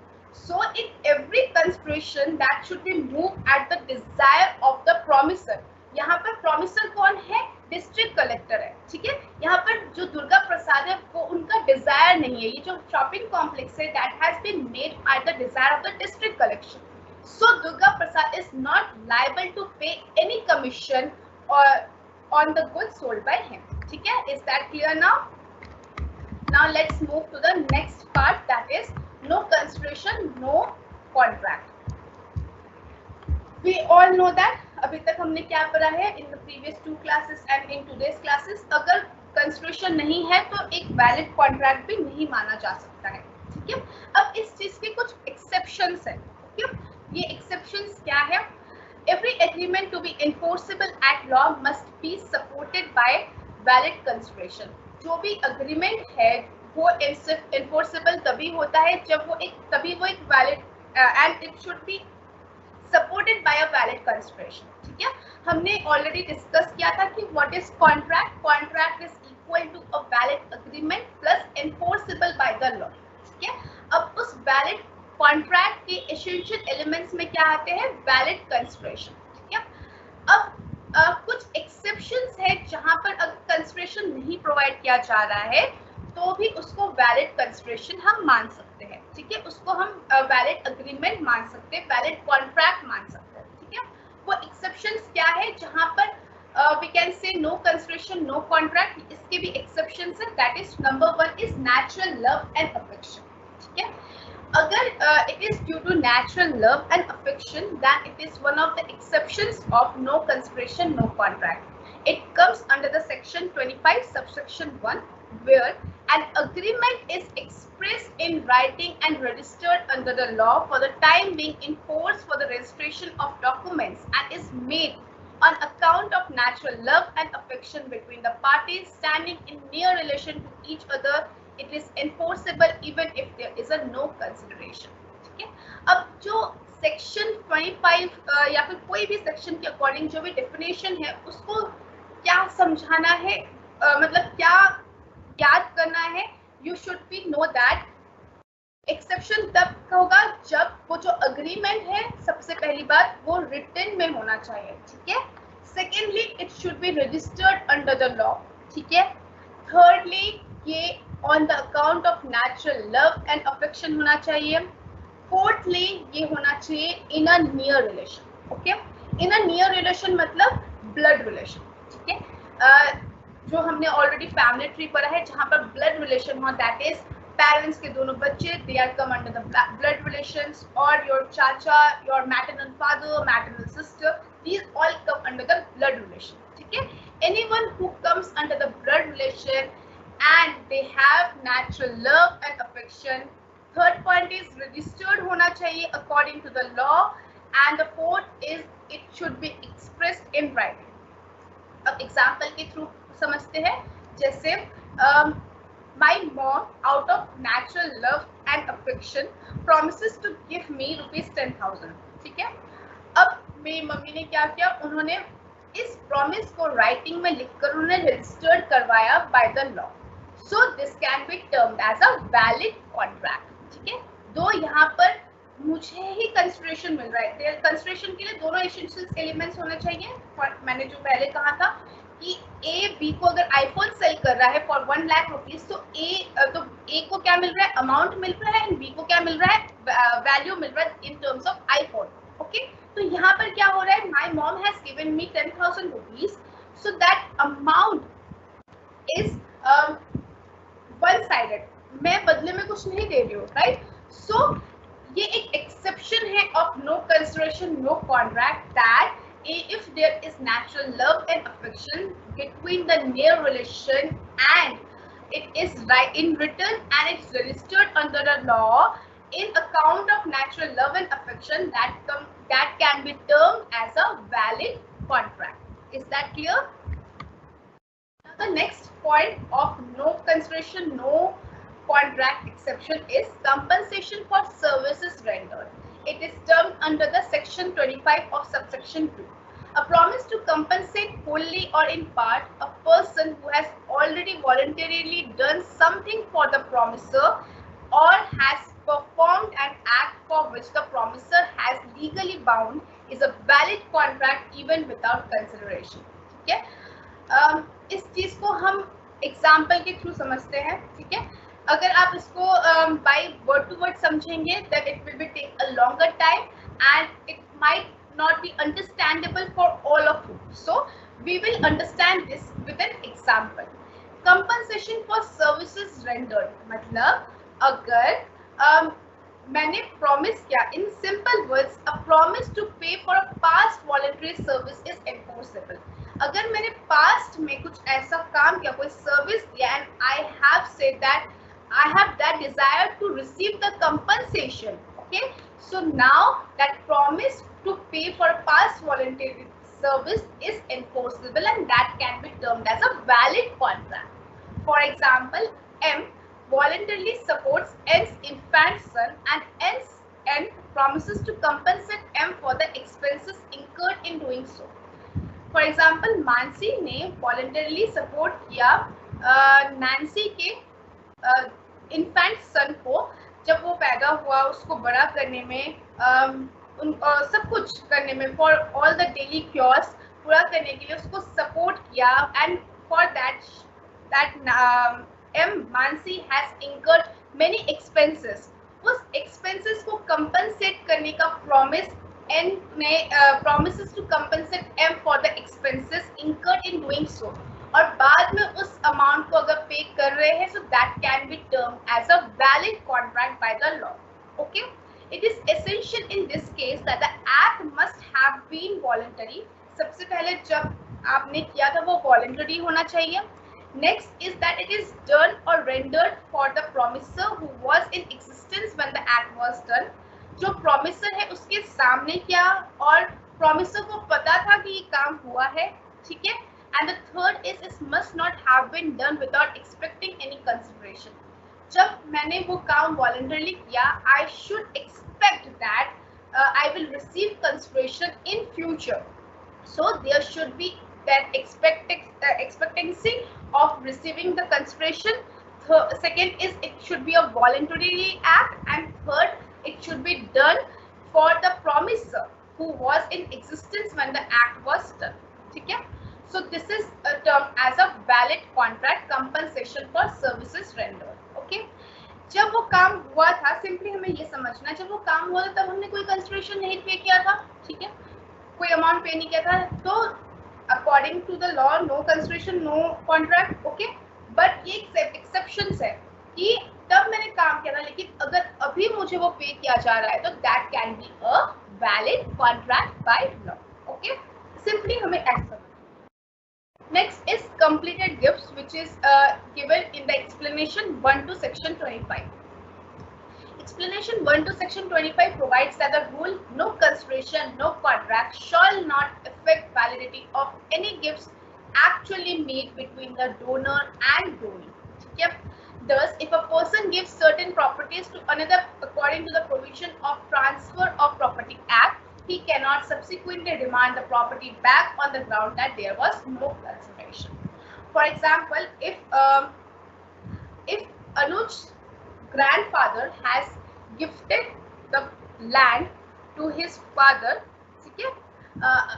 So in every conspiration that should be moved at the desire of the promisor. यहाँ पर promiser कौन है? District collector है. ठीक है, यहाँ पर जो दुर्गा प्रसाद है वो उनका डिजायर नहीं है. ये जो शॉपिंग कॉम्प्लेक्स है that has been made at the desire of the district collection. So Durga Prasad is not liable to pay any commission on the goods sold by him. ठीक है, is that clear now? Now let's move to the next part, that is no consideration, no contract. We all know that अभी तक हमने क्या पढ़ा है in the previous 2 classes and in today's classes. अगर कंस्पिरेशन नहीं है तो एक वैलिड कॉन्ट्रैक्ट भी नहीं माना जा सकता है. ठीक है, अब इस चीज के कुछ एक्सेप्शंस है. ठीक है, ये एक्सेप्शंस क्या है? Every agreement to be enforceable at law must be supported by valid consideration. जो भी अग्रीमेंट है वो एनफोर्सेबल तभी होता है जब वो एक valid and it should B supported by a valid conspiration. ठीक है, हमने ऑलरेडी डिस्कस किया था कि what is contract. Contract is equal to a valid agreement plus enforceable by the law. ठीक है, अब उस valid कॉन्ट्रैक्ट के एसेंशियल एलिमेंट्स में क्या आते हैं? Valid consideration. ठीक है, अब कुछ एक्सेप्शंस है जहां पर अगर कंसिडरेशन नहीं प्रोवाइड किया जा रहा है तो भी उसको वैलिड कंसिडरेशन हम मान सकते हैं। ठीक है, उसको हम वैलिड अग्रीमेंट मान सकते हैं, वैलिड कॉन्ट्रैक्ट मान सकते हैं। ठीक है, वो एक्सेप्शंस क्या है जहां पर we can say no consideration no contract. इसके भी एक्सेप्शंस है, that is number 1 is natural love and affection. ठीक है, अगर it is due to natural love and affection, then it is one of the exceptions of no consideration no contract. It comes under the section 25 subsection 1, where an agreement is expressed in writing and registered under the law for the time being in force for the registration of documents and is made on account of natural love and affection between the parties standing in near relation to each other. It is enforceable even if there is a no consideration. ठीक है, अब जो section 25 या फिर कोई भी section के according जो भी डेफिनेशन है उसको क्या समझाना है, मतलब क्या याद करना है, you should be know that exception तब होगा जब वो जो अग्रीमेंट है, सबसे पहली बात वो रिटन में होना चाहिए। ठीक है, secondly it should be registered under the law. ठीक है, थर्डली ये on the account of natural love and affection होना चाहिए। फोर्थली ये होना चाहिए in a near relation. Okay, in a near relation मतलब ब्लड रिलेशन। ठीक है, जो हमने ऑलरेडी फैमिली ट्री पढ़ा है जहां पर ब्लड रिलेशन हो, दैट इज पेरेंट्स के दोनों बच्चे, they are come under the blood relations, और your chacha, your maternal father, maternal sister, these all come under the blood relation. ठीक है, anyone who comes under the blood relation and they have natural love and affection. Third point is registered होना चाहिए according to the law, and the fourth is it should be expressed in writing. अब example के through समझते हैं, जैसे my mom out of natural love and affection promises to give me ₹10,000. ठीक है, अब मेरी मम्मी ने क्या किया, उन्होंने इस प्रॉमिस को राइटिंग में लिखकर उन्होंने रजिस्टर्ड करवाया bye the law. So this can be termed as a valid contract. ठीक है, दो यहाँ पर मुझे ही कंसिडरेशन मिल रहा है, कंसिडरेशन के लिए दोनों एसेंशियल एलिमेंट्स होने चाहिए। मैंने जो पहले कहा था कि ए बी को अगर आईफोन सेल कर रहा है फॉर 1 लाख रुपीज, तो ए को क्या मिल रहा है, अमाउंट मिल रहा है, एंड बी को क्या मिल रहा है, वैल्यू मिल रहा है इन टर्म्स ऑफ आईफोन। ओके, तो यहाँ पर क्या हो रहा है, my mom has given me 10,000 rupees, so that amount is one sided, मैं बदले में कुछ नहीं दे रही हूँ, राइट। सो ये एक एक्सेप्शन है of no consideration no contract, that if there is natural love and affection between the near relation and it is in written and it's registered under the law in account of natural love and affection, that can be termed as a valid contract. Is that clear? The next point of no consideration no contract exception is compensation for services rendered. It is termed under the section 25 of subsection 2. A promise to compensate wholly or in part a person who has already voluntarily done something for the promiser or has performed an act for which the promiser has legally bound is a valid contract even without consideration. ठीक है, इस चीज को हम example के through समझते हैं। ठीक है, अगर आप इसको बाय वर्ड टू वर्ड समझेंगे that it will be take a longer time and it might not be understandable for all of you, so we will understand this with an example. Compensation for services rendered मतलब अगर मैंने promise किया, in simple words a promise to pay for a past voluntary service is enforceable. अगर मैंने past में कुछ ऐसा काम किया, कोई सर्विस दिया, and I have said that I have that desire to receive the compensation, okay, so now that promise to pay for past voluntary service is enforceable and that can be termed as a valid contract. For example, M voluntarily supports N's infant son and N promises to compensate M for the expenses incurred in doing so. For example, Mansi ने voluntarily support किया Nancy के infant son को जब वो पैदा हुआ उसको बड़ा करने में सब कुछ करने में for all the daily chores पूरा करने के लिए उसको सपोर्ट किया and for that M Mansi has incurred many expenses. उस एक्सपेंसेस को कंपनसेट करने का प्रॉमिस एन ने promises to compensate M for the expenses incurred in doing so, और बाद में उस अमाउंट को अगर पे कर रहे हैं so that can be termed as a valid contract by the law. Okay, it is essential in this case that the act must have been voluntary. सबसे पहले जब आपने किया था वो voluntary होना चाहिए. Next is that it is done or rendered for the promisor who was in existence when the act was done. जो promisor है उसके सामने क्या और promisor को पता था कि ये काम हुआ है, ठीक है. And the third is it must not have been done without expecting any consideration. जब मैंने वो काम voluntarily किया, I should expect that I will receive consideration in future. So there should be that expectancy of receiving the consideration. Second is it should be a voluntary act, and third it should be done for the promisor who was in existence when the act was done. ठीक है? So this is termed as a valid contract compensation for services rendered. Okay? जब वो काम हुआ था, simply हमें ये समझना, जब वो काम हुआ था तब हमने कोई कंसिडरेशन नहीं पे किया था, ठीक है, कोई अमाउंट पे नहीं किया था, तो according to the law no consideration no contract. Okay, but ये एक्सेप्शंस है कि तब मैंने काम किया था लेकिन अगर अभी मुझे वो पे किया जा रहा है तो that can be a valid contract by law. Okay, simply हमें ऐसा. Next is completed gifts, which is given in the explanation 1 to section 25. Explanation 1 to section 25 provides that the rule no consideration, no contract shall not affect validity of any gifts actually made between the donor and donee. Yep. Thus, if a person gives certain properties to another according to the provision of Transfer of Property Act, he cannot subsequently demand the property back on the ground that there was no consideration. For example, if Anuj's grandfather has gifted the land to his father,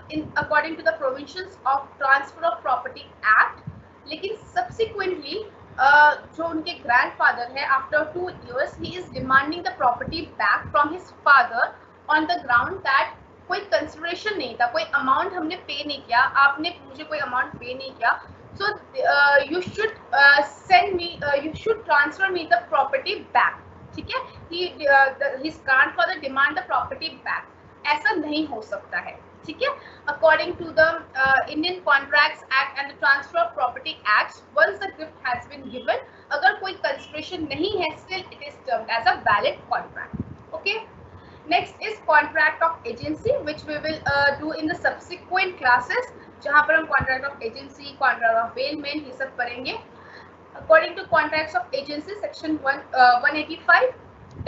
in according to the provisions of Transfer of Property Act, लेकिन subsequently जो उनके grandfather है, after 2 years he is demanding the property back from his father on the ground that कोई consideration नहीं था, कोई amount हमने पे नहीं किया, आपने मुझे कोई अमाउंट पे नहीं किया, so you should send me, you should transfer me the property back. ठीक है, his grandfather demand the property back. ऐसा नहीं हो सकता है, ठीक है. According to the Indian contracts act and the transfer of property act, once the gift has been given, अगर कोई कंसिडरेशन नहीं है, still it is termed as a valid contract. Okay. Next is contract of agency, which we will do in the subsequent classes, जहाँ पर हम contract of agency, contract of bailment ये सब करेंगे. According to contracts of agency, section 185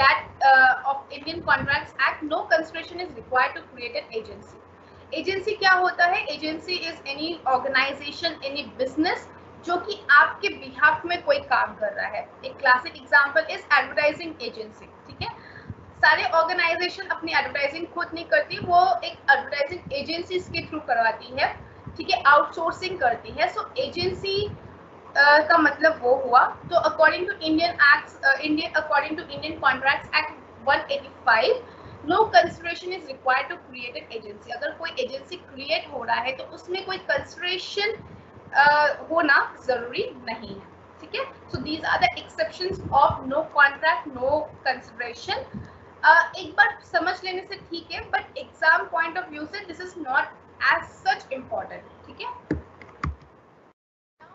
that of Indian Contracts Act, no consideration is required to create an agency. Agency क्या होता है? Agency is any organization, any business जो कि आपके behalf में कोई काम कर रहा है. एक classic example is advertising agency. ठीक है, सारे ऑर्गेनाइजेशन अपनी एडवर्टाइजिंग खुद नहीं करती, वो एक एडवर्टाइजिंग एजेंसीज के थ्रू करवाती है, ठीक है, आउटसोर्सिंग करती है. सो एजेंसी का मतलब वो हुआ. तो according to Indian act, according to Indian contracts act 185, no consideration is required to create an agency. अगर कोई एजेंसी क्रिएट हो रहा है तो उसमें कोई कंसिडरेशन होना जरूरी नहीं है, ठीक है. So these are the exceptions of no contract no consideration. एक बार समझ लेने से ठीक है, but exam point of view से this is not as such important, ठीक है.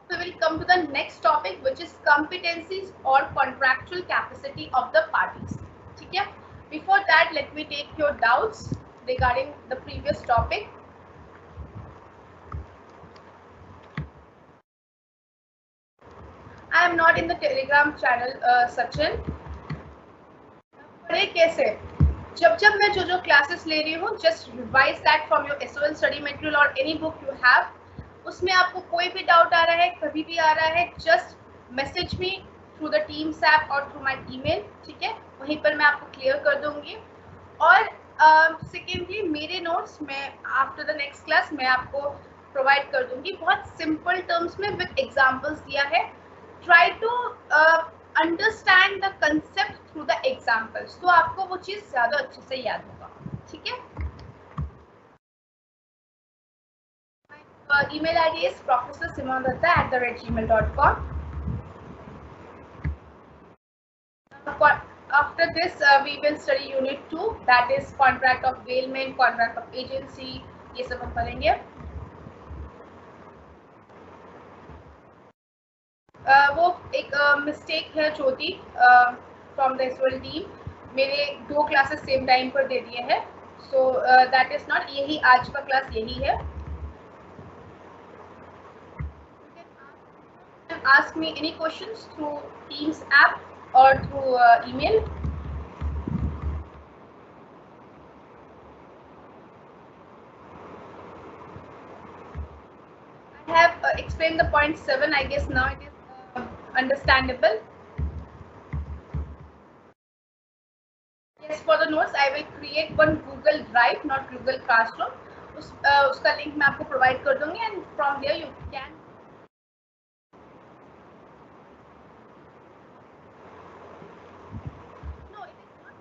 We will come to the next topic, which is competencies or contractual capacity of the parties. ठीक है. Before that, let me take your doubts regarding the previous topic. I am not in the Telegram channel, Sachin. कैसे? जब मैं जो classes ले रही हूँ, just revise that from your SOL study material और एनी बुक यू हैव. उसमें आपको कोई भी डाउट आ रहा है, कभी भी आ रहा है, just message me through the Teams app और थ्रू माय ईमेल, ठीक है, वहीं पर मैं आपको क्लियर कर दूंगी। और सेकेंडली मेरे नोट्स मैं आफ्टर द नेक्स्ट क्लास मैं आपको प्रोवाइड कर दूंगी, बहुत सिंपल टर्म्स में विद एग्जांपल्स दिया है। Try to understand the concept through the examples, तो आपको वो चीज़ ज़्यादा अच्छे से याद होगा, ठीक है। email ID is professorsimonadatta@gmail.com. After this, we will study unit 2, that is contract of bailment, contract of agency, ये सब हम पढ़ेंगे। वो एक मिस्टेक है छोटी फ्रॉम द एसोल टीम, मेरे 2 क्लासेस सेम टाइम पर दे दिए हैं, सो दैट इज नॉट, यही आज का क्लास यही है। Ask me any questions through Teams app or through email. I have explained the point 7. I guess now it is understandable. Yes, for the notes I will create one Google Drive, not Google Classroom. उसका link मैं आपको provide कर दूंगी and from there you can. No, it is not.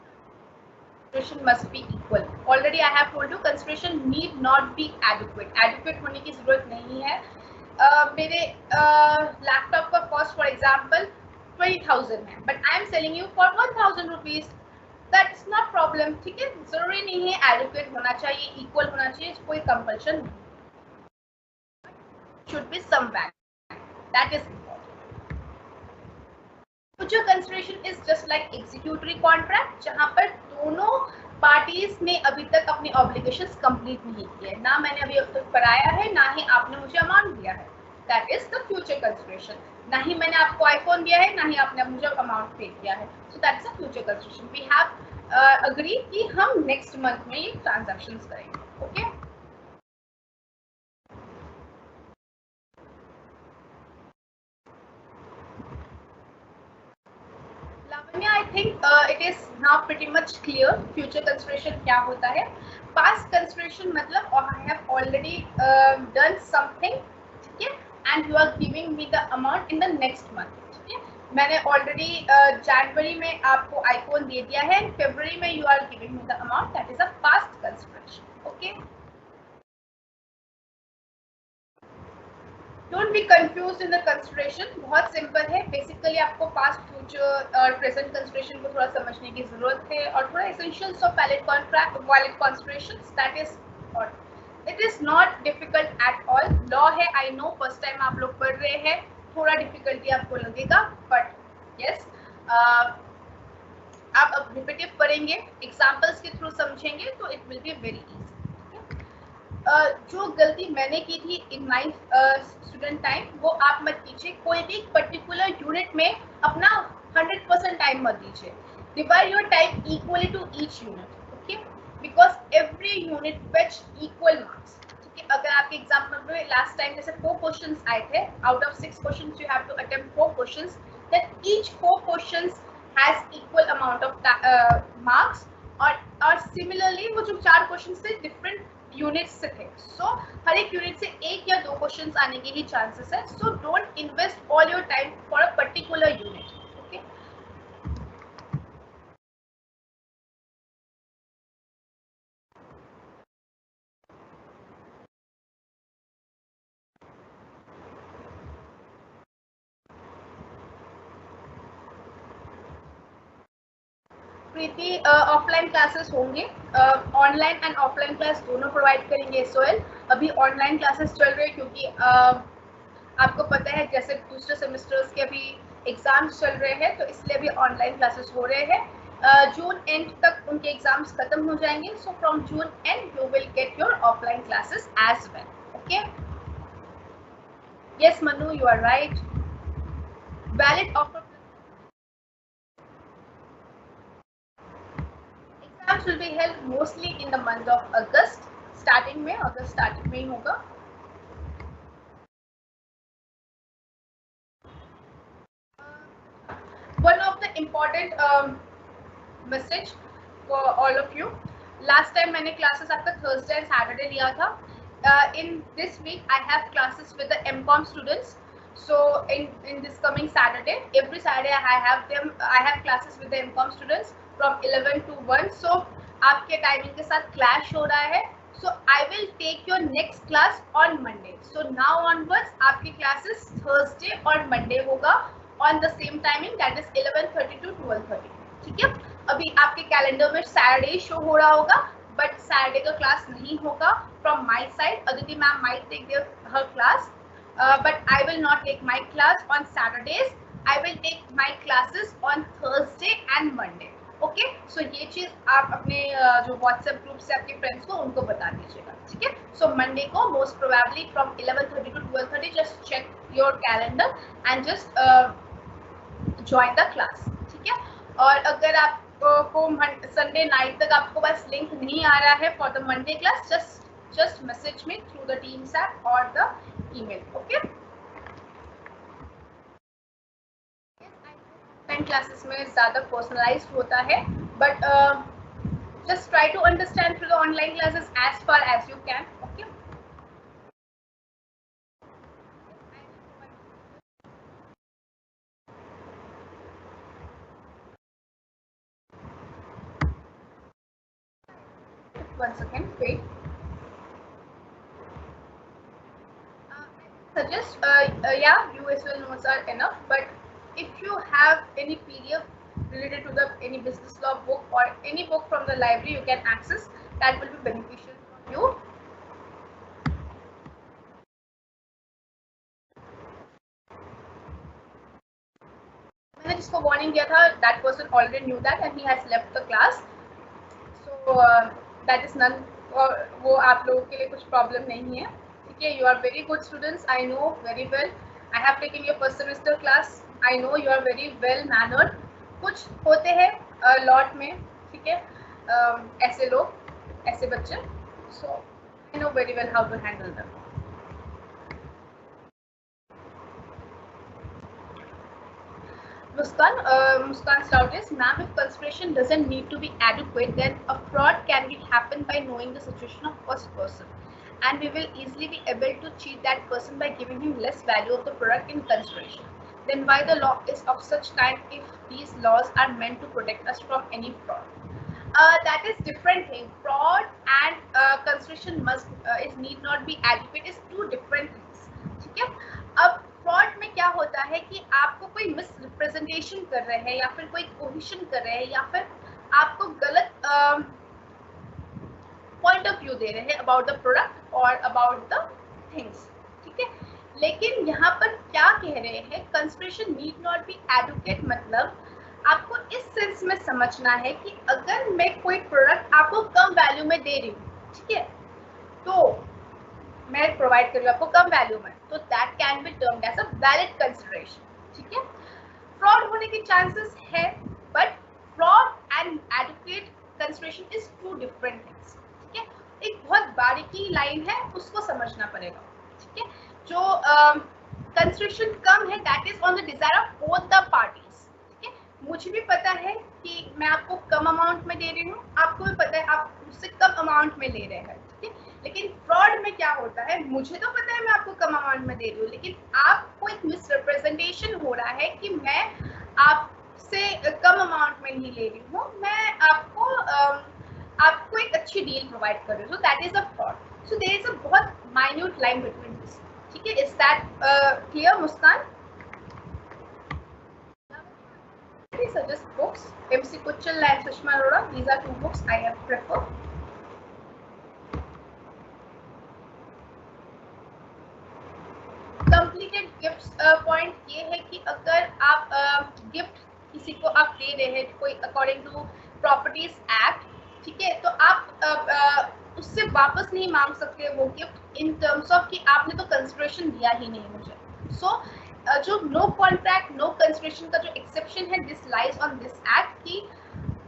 Consideration must be equal. Already I have told you consideration need not be adequate. Adequate होने की जरूरत नहीं है। मेरे लैपटॉप का कॉस्ट फॉर एग्जाम्पल 20,000 है, but I am selling you for 1,000 rupees, that's not problem, ठीक है। जरूरी नहीं है एडुकेट होना चाहिए, इक्वल होना चाहिए, कोई कंपल्शन नहीं, should be some value, that is future consideration is just like executory contract, जहां पर दोनों पार्टीज ने अभी तक अपनी ऑब्लिगेशंस कंप्लीट नहीं किए, ना मैंने अभी तक कराया है, ना ही आपने मुझे अमाउंट दिया है, that is the future consideration. ना ही मैंने आपको आईफोन दिया है, ना ही आपने मुझे अमाउंट पे किया है, so that's the future consideration. We have agree कि हम नेक्स्ट मंथ में ये ट्रांजैक्शंस करेंगे, okay. Lavanya, I think it is now pretty much clear future consideration क्या होता है। Past consideration मतलब I have already done something, ठीक है, and you are giving me the amount in the next month, ठीक है। मैंने already जनवरी में आपको आईफोन दे दिया है, फरवरी में you are giving me the amount, that is a past consideration, okay। Don't be confuse in the consideration, बहुत simple है। बेसिकली आपको पास्ट, फ्यूचर और प्रेजेंट कंसिडरेशन को थोड़ा समझने की जरूरत है, और थोड़ा essentials of valid contract, valid considerations, that is all. It is not difficult at all. Law है, आई नो फर्स्ट टाइम आप लोग पढ़ रहे हैं, थोड़ा डिफिकल्टी आपको लगेगा, बट यस आप अब रिपीटिव करेंगे, एग्जाम्पल्स के थ्रू समझेंगे तो it will be very easy. जो गलती मैंने की थी इन माय स्टूडेंट टाइम, वो आप मत कीजिए। कोई भी पर्टिकुलर यूनिट में अपना 100% टाइम मत दीजिए। Divide your time equally to each unit, okay, because every unit fetch equal marks, ठीक है। अगर आपके एग्जाम्पल में लास्ट टाइम जैसे 4 क्वेश्चंस आए थे, out of 6 questions you have to attempt 4 questions, that each 4 questions has equal amount of marks. और similarly वो जो 4 क्वेश्चंस थे डिफरेंट यूनिट से थे, सो हर एक यूनिट से 1 या 2 क्वेश्चंस आने के ही चांसेस है, so don't invest all your time for a particular unit, okay. Preeti, offline classes होंगे, ऑनलाइन एंड ऑफलाइन क्लास दोनों प्रोवाइड करेंगे एसओएल। अभी ऑनलाइन क्लासेस चल रहे हैं क्योंकि आपको पता है जैसे दूसरे सेमेस्टर्स के अभी एग्जाम्स चल रहे हैं, तो इसलिए अभी ऑनलाइन क्लासेस हो रहे हैं। जून एंड तक उनके एग्जाम्स खत्म हो जाएंगे, so from June and you will get your offline classes as well, okay. Yes Manu, you are right. Valid offer exams will be held mostly in the month of August, starting में, अगस्त starting में ही होगा। one of the important message for all of you. Last time मैंने classes आपका Thursday and Saturday लिया था. In this week I have classes with the MCOM students. So in this coming Saturday, every Saturday I have classes with the MCOM students from 11 to 1. So आपके timing के साथ clash हो रहा है. So I will take your next class on Monday. So now onwards आपकी classes Thursday और Monday होगा on the same timing, that is 11:30 to 12:30. ठीक है. अभी आपके कैलेंडर में सैटरडे शो हो रहा होगा, बट सैटरडे का क्लास नहीं होगा from my side. Aditi ma'am might take her class, but I will not take my class on Saturdays. I will take my classes on Thursday and Monday. Okay, so ये चीज आप अपने जो WhatsApp group से आपके friends को उनको बता दीजिएगा. ठीक है. सो मंडे को most probably from 11:30 to 12:30, just check your calendar and just join the class. ठीक है. और अगर आप को संडे नाइट तक आपको बस लिंक नहीं आ रहा है for the Monday class, just message me through the Teams app और the email. Okay. Online classes में ज़्यादा पर्सनलाइज्ड होता है, but just try to understand through the online classes as far as you can. Okay. One second, wait. Suggest yeah, USL notes are enough, but if you have any PDF related to the any business law book or any book from the library you can access, that will be beneficial for you. मैंने जिसको warning दिया था, that person already knew that and he has left the class. So that is none. वो आप लोगों के लिए कुछ प्रॉब्लम नहीं है. ठीक है. You are very good students. I know very well. I have taken your first semester class. I know you are very well mannered. कुछ होते हैं लॉट में. ठीक है. ऐसे लोग, ऐसे बच्चे. So I know very well how to handle them. Muskan's doubt is, ma'am, if consideration doesn't need to be adequate, then a fraud can be happen by knowing the situation of first person, and we will easily be able to cheat that person by giving him less value of the product in consideration. Then why the law is of such kind if these laws are meant to protect us from any fraud? That is different thing. Fraud and consideration must need not be adequate is two different things. ठीक है. अब fraud में क्या होता है कि आपको कोई मिस रिप्रेजेंटेशन कर रहे हैं या फिर कोई कोहिशन कर रहे हैं या फिर आपको गलत पॉइंट ऑफ व्यू दे रहे हैं अबाउट द प्रोडक्ट और अबाउट द थिंग्स. ठीक है. लेकिन यहाँ पर क्या कह रहे हैं, consideration need not be adequate, मतलब आपको इस सेंस में समझना है कि अगर मैं कोई प्रोडक्ट आपको कम वैल्यू में दे रही हूँ, ठीक है, तो मैं प्रोवाइड कर रही हूँ आपको कम वैल्यू में, तो that can be termed as a valid consideration. ठीक है. फ्रॉड होने के चांसेस है, but fraud and adequate consideration is two different things. ठीक है. एक बहुत बारीकी लाइन है, उसको समझना पड़ेगा. ठीक है. जो कंसिडरेशन कम है, that is on the desire of both the parties. ठीक है. मुझे भी पता है कि मैं आपको कम अमाउंट में दे रही हूँ, आपको भी पता है आप मुझसे कम अमाउंट में ले रहे हैं. ठीक है. लेकिन फ्रॉड में क्या होता है, मुझे तो पता है मैं आपको कम अमाउंट में दे रही हूँ, लेकिन आपको एक मिसरिप्रेजेंटेशन हो रहा है कि मैं आपसे कम अमाउंट में नहीं ले रही हूँ, मैं आपको एक अच्छी डील प्रोवाइड कर रही हूँ. So that is a fraud. So there is a बहुत माइन्यूट लाइन बिटवीन दिस. ठीक है. Is that clear Muskan? Suggest books. MC Kuchal and Sushma Arora. These are two books I have preferred. Completed gifts point ये है कि अगर आप gift किसी को आप दे रहे हैं कोई अकॉर्डिंग टू प्रॉपर्टीज एक्ट, ठीक है, तो आप उससे वापस नहीं मांग सकते वो गिफ्ट इन टर्म्स ऑफ कि आपने तो कंसिडरेशन दिया ही नहीं मुझे. सो जो नो कॉन्ट्रैक्ट नो कंसिडरेशन का जो एक्सेप्शन है, this lies on this act कि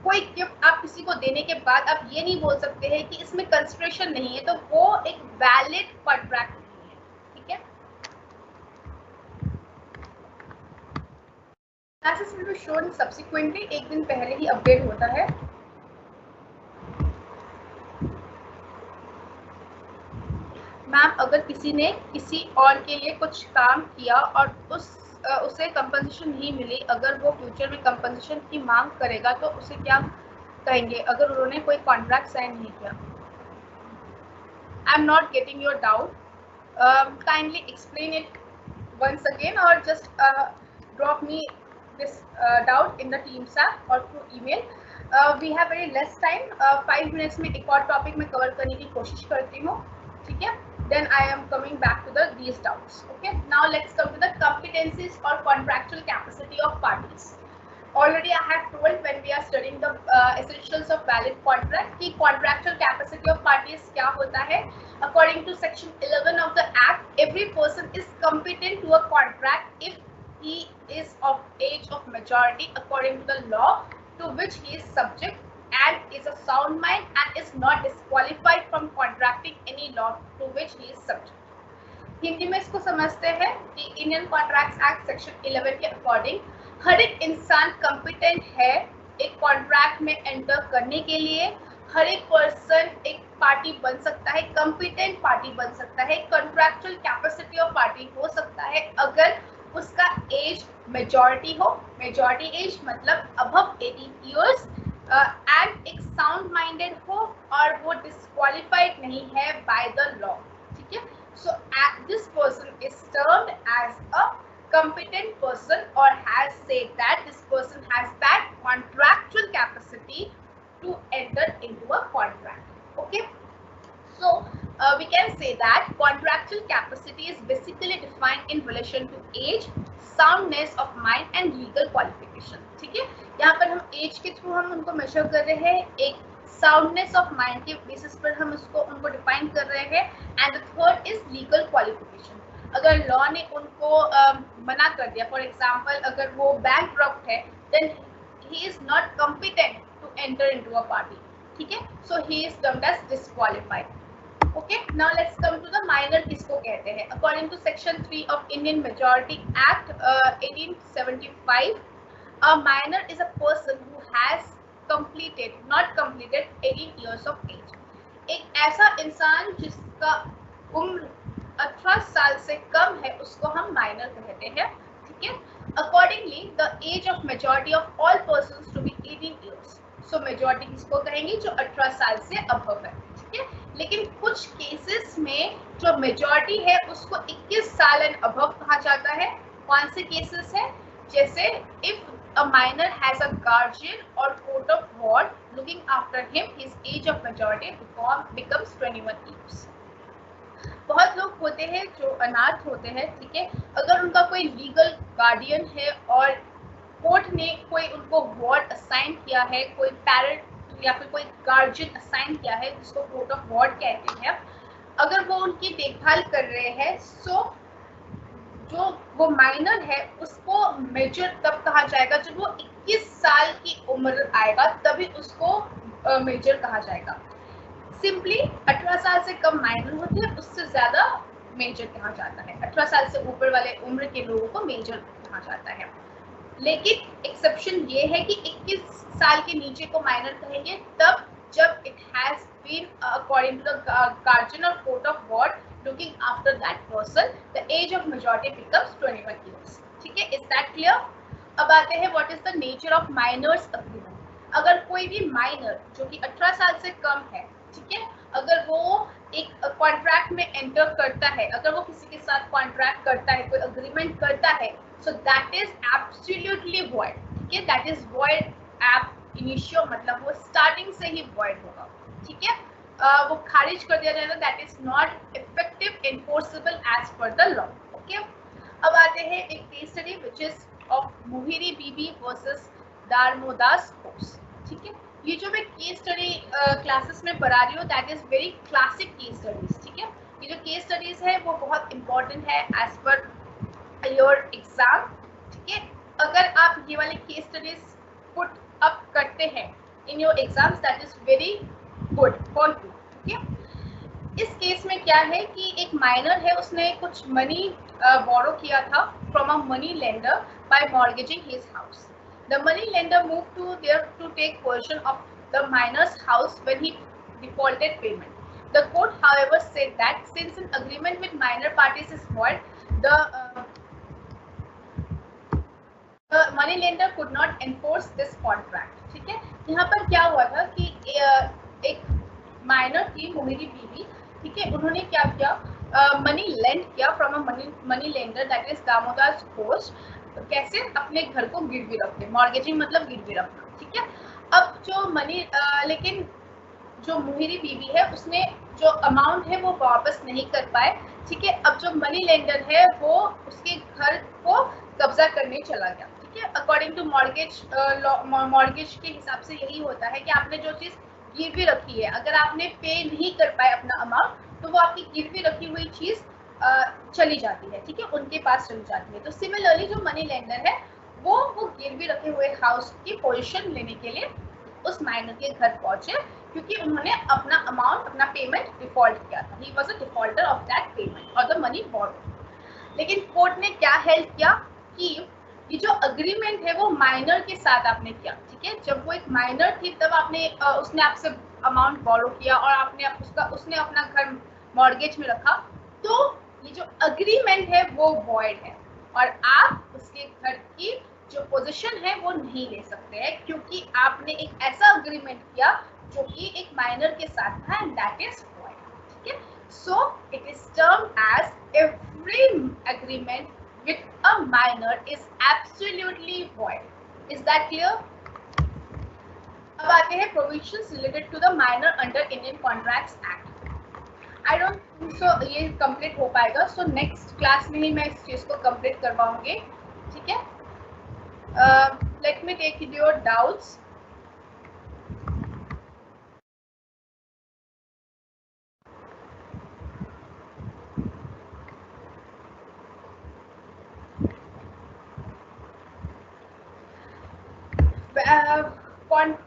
कोई गिफ्ट आप किसी को देने के बाद आप ये नहीं बोल सकते हैं कि इसमें कंसिडरेशन नहीं है, तो वो एक वैलिड कॉन्ट्रैक्ट नहीं है. ठीक है. classes will be shown subsequently, एक दिन पहले ही अपडेट होता है। मैम अगर किसी ने किसी और के लिए कुछ काम किया और उसे कंपनसेशन नहीं मिली, अगर वो फ्यूचर में कंपनसेशन की मांग करेगा तो उसे क्या कहेंगे अगर उन्होंने कोई कॉन्ट्रैक्ट साइन नहीं किया? आई am not getting your doubt, kindly explain it once again or just drop me this doubt in the Teams app or through email. We have very less time, 5 minutes में एक और topic में cover करने की कोशिश करती हूँ, ठीक है? Then I am coming back to these doubts. Okay. Now let's come to the competencies or contractual capacity of parties. Already I have told when we are studying the essentials of valid contract कि contractual capacity of parties क्या होता है. According to section 11 of the act, every person is competent to a contract if he is of age of majority according to the law to which he is subject and is a sound mind and is not disqualified from contracting any law to which he is subject. Hindi में इसको समझते हैं कि Indian contracts act section 11 के according हर एक इंसान competent है एक कॉन्ट्रैक्ट में एंटर करने के लिए। हर एक पर्सन एक पार्टी बन सकता है, कॉम्पिटेंट पार्टी बन सकता है, कॉन्ट्रैक्चुअल कैपेसिटी ऑफ पार्टी हो सकता है अगर उसका एज मेजॉरिटी हो। मेजॉरिटी एज मतलब अबव 18 इयर्स एंड एक साउंड माइंडेड हो और वो डिस्क्वालिफाइड नहीं है बाय द लॉ, ठीक है? So this person is termed as a competent person or has said that this person has that contractual capacity to enter into a contract. Okay, so we can say that contractual capacity is basically defined in relation to age, soundness of mind and legal qualification. ठीक है, यहाँ पर हम as के through हम उनको major कर रहे हैं, एक साउंडनेस ऑफ माइंड के बेसिस पर हम उनको डिफाइन कर रहे हैं and the third is legal qualification. अगर लॉ ने उनको मना कर दिया, फॉर एग्जांपल अगर वो बैंकक्रप्ट है then he is not competent to enter into a party, ठीक है? So he is termed as disqualified. Okay, now let's come to the minor किसको कहते हैं। According to section 3 of Indian Majority Act 1875, a minor is a person who has completed not completed 18 years of age। एक ऐसा इंसान जिसका उम्र 18 साल से कम है उसको हम माइनर कहते हैं, ठीक है? Accordingly the age of majority of all persons to be 18 years. So majority किसको कहेंगे? जो 18 साल से अबव है, ठीक है? लेकिन कुछ केसेस में जो मेजॉरिटी है उसको 21 साल एंड अबव कहा जाता है। कौन से केसेस है? जैसे if a minor has a guardian or court of ward looking after him, his age of majority becomes 21 years। बहुत लोग होते हैं जो अनाथ होते हैं, ठीक है? अगर उनका कोई लीगल गार्डियन है और कोर्ट ने कोई उनको वार्ड असाइन किया है, कोई पेरेंट या फिर कोई गार्जियन असाइन किया है जिसको कोर्ट ऑफ वार्ड कहते हैं, अगर वो उनकी देखभाल कर रहे हैं, सो जो वो माइनर है उसको मेजर तब कहा जाएगा जब वो 21 साल की उम्र आएगा, तभी उसको मेजर कहा जाएगा। सिंपली 18 साल से कम माइनर होते हैं, उससे ज्यादा मेजर कहा जाता है। 18 साल से ऊपर वाले उम्र के लोगों को मेजर कहा जाता है। लेकिन एक्सेप्शन ये है कि 21 साल के नीचे को माइनर कहेंगे तब जब it has been according to the guardian और court of ward looking after that person, the age of majority becomes 21 years। ठीक है, is that clear? अब आते हैं what is the nature of minors agreement। अगर कोई भी माइनर जो कि 18 साल से कम है, ठीक है, अगर वो एक कॉन्ट्रैक्ट में एंटर करता है, अगर वो किसी के साथ कॉन्ट्रैक्ट करता है, कोई अग्रीमेंट करता है, so that is absolutely void। ठीक है, that is void ab initio, मतलब वो स्टार्टिंग से ही void होगा, ठीक है? वो खारिज कर दिया जाएगा, that is not effective enforceable as per the law. Okay, अब आते हैं एक case study which is of Mohori Bibi versus Dharmodas कोर्स। ठीक है, ये जो मैं केस स्टडी क्लासेस में पढ़ा रही हूँ that is very classic case studies. ठीक है, ये जो केस स्टडीज है वो बहुत इंपॉर्टेंट है एज पर योर एग्जाम। ठीक है, अगर आप ये वाले केस स्टडीज पुट अप करते हैं in your exams that is very good for you. ठीक है, इस केस में क्या है कि एक माइनर है, उसने कुछ मनी बोरो किया था from a money lender by mortgaging his house. The money lender move to there to take position of the minor's house when he defaulted payment. The court, however, said that since an agreement with minor parties is void, the money lender could not enforce this contract. ठीक है, यहाँ पर क्या हुआ था कि एक minor थी मेरी बीवी, ठीक है, उन्होंने क्या किया, मनी लेंड किया from a money lender that is Damodar Ghosh. कैसे? अपने घर को गिरवी रखते, मॉर्गेजिंग मतलब गिरवी रखना. ठीक है, अब जो मनी लेकिन जो मेरी बीवी है उसने जो अमाउंट है वो वापस नहीं कर पाए. ठीक है, अब जो मनी लेंडर है वो उसके घर को कब्जा करने चला गया. ठीक है, अकॉर्डिंग टू मॉर्गेज के हिसाब से यही होता है कि आपने जो चीज गिरवी रखी है, अगर आपने पे नहीं कर पाए अपना अमाउंट, तो वो आपकी गिरवी रखी हुई चीज चली जाती है. ठीक है, उनके पास चली जाती है. तो सिमिलरली जो मनी लेंडर है वो गिरवी रखे हुए हाउस की पोजीशन लेने के लिए उस माइनर के घर पहुंचे, क्योंकि उन्होंने अपना अमाउंट, अपना पेमेंट डिफॉल्ट किया था. He was a defaulter of that payment और द मनी बोरो. लेकिन कोर्ट ने क्या हेल्प किया कि ये जो अग्रीमेंट है वो माइनर के साथ आपने किया. ठीक है, जब वो एक माइनर थी तब आपने उसने आपसे अमाउंट बोरो किया और आपने उसने अपना घर मॉर्गेज में रखा, तो ये जो अग्रीमेंट है वो वॉइड है और आप उसके घर की जो पोजीशन है वो नहीं ले सकते हैं, क्योंकि आपने एक ऐसा अग्रीमेंट किया जो कि एक माइनर के साथ था, एंड दैट इज वॉइड. ठीक है, so it is termed as every agreement with a minor is absolutely void. Is that clear? अब आते हैं provisions related to the minor under Indian Contracts Act. I don't think so ये complete हो पाएगा, so next class में ही मैं इस चीज को complete करवाऊंगी. ठीक है, let me take your doubts.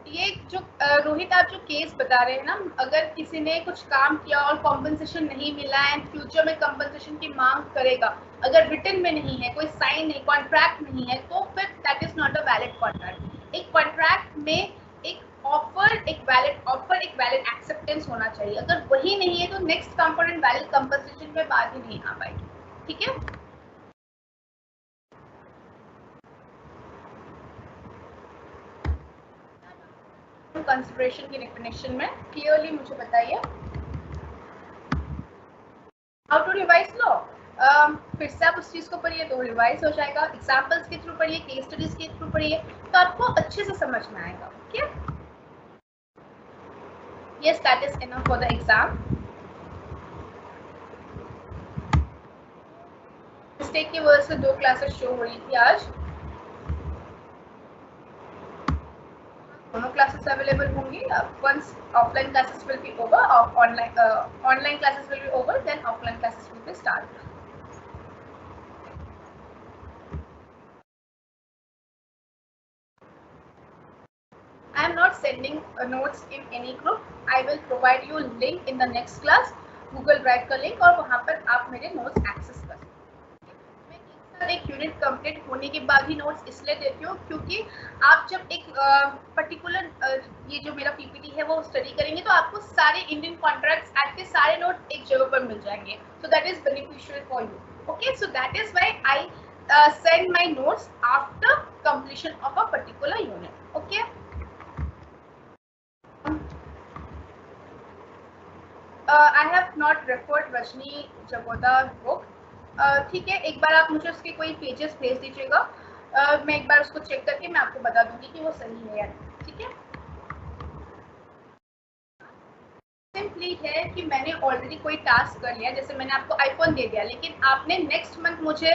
ये जो रोहित आप जो केस बता रहे हैं ना, अगर किसी ने कुछ काम किया और कॉम्पनसेशन नहीं मिला एंड फ्यूचर में कॉम्पनसेशन की मांग करेगा, अगर रिटन में नहीं है, कोई साइन नहीं, कॉन्ट्रैक्ट नहीं है, तो फिर that is not a valid contract. एक कॉन्ट्रैक्ट में एक ऑफर, एक वैलिड एक्सेप्टेंस होना चाहिए. अगर वही नहीं है तो नेक्स्ट कंपोनेंट वैलिड कॉम्पनसेशन में बात ही नहीं आ पाएगी. ठीक है, कंसिडरेशन की डेफिनेशन में क्लियरली मुझे बताइए. हाउ टू रिवाइज लॉ, फिर से आप उस चीज को पढ़िए तो रिवाइज हो जाएगा. एग्जांपल्स के थ्रू पढ़िए, केस स्टडीज के थ्रू पढ़िए, तो आपको अच्छे से समझ में आएगा. Okay, yes, that is enough for the exam. Mistake की वजह से 2 क्लासेस शो हो रही थी आज. दोनों क्लासेस अवेलेबल होंगी. once offline classes will be over, online classes will be over, then offline classes will be started. I am not sending notes in any group. I will provide you link in the next class, Google Drive का link, और वहाँ पर आप मेरे notes access कर सकते हैं. मैं एक यूनिट कंप्लीट होने के बाद ही नोट्स इसलिए देती हूँ क्योंकि आप जब एक पर्टिकुलर ये जो मेरा पीपीटी है वो स्टडी करेंगे तो आपको सारे इंडियन कॉन्ट्रैक्ट्स एक्ट के सारे नोट एक जगह पर मिल जाएंगे. सो that is beneficial for you. Okay, so that is why I send my notes after completion of a particular unit. Okay, I have not referred Rajni Jagoda book. ठीक है, एक बार आप मुझे उसके कोई पेजेस भेज दीजिएगा. मैं एक बार उसको चेक करके मैं आपको बता दूंगी कि वो सही है या नहीं. ठीक है, सिंपली है कि मैंने ऑलरेडी कोई टास्क कर लिया, जैसे मैंने आपको आईफोन दे दिया लेकिन आपने नेक्स्ट मंथ मुझे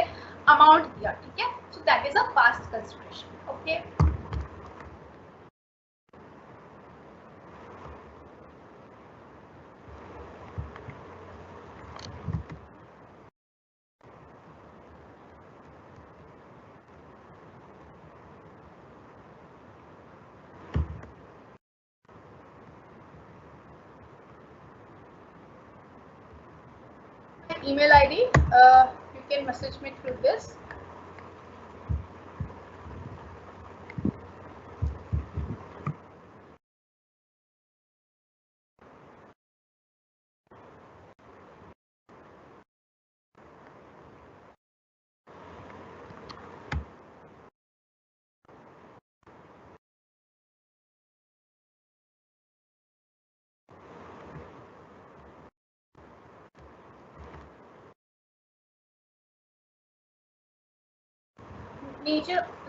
अमाउंट दिया. ठीक है, so that is a past consideration. Okay, email ID, you can message me through this.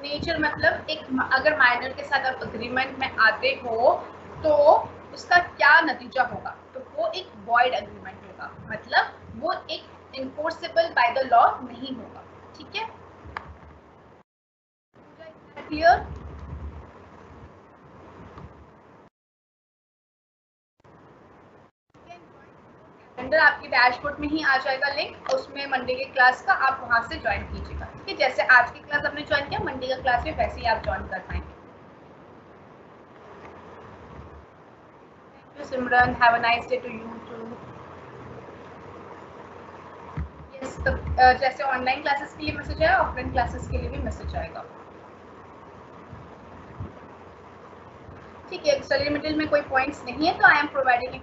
Nature मतलब एक अगर माइनर के साथ आप अग्रीमेंट में आते हो तो उसका क्या नतीजा होगा, तो वो एक वॉइड अग्रीमेंट होगा, मतलब वो एक इन्फोर्सेबल बाय द लॉ नहीं होगा। ठीक है, क्लियर? कैलेंडर आपके डैशबोर्ड में ही आ जाएगा लिंक, उसमें मंडे के क्लास का आप वहां से ज्वाइन कीजिएगा। ठीक है, जैसे आज की क्लास आपने ज्वाइन किया, मंडे का क्लास में वैसे ही आप ज्वाइन कर पाएंगे। Thank you Simran, have a nice day to you too. Yes, जैसे ऑनलाइन क्लासेस के लिए मैसेज आया, ऑफलाइन क्लासेस के लिए भी मैसेज आएगा। ठीक है, स्टडी मटेरियल में कोई पॉइंट्स नहीं है तो I am providing.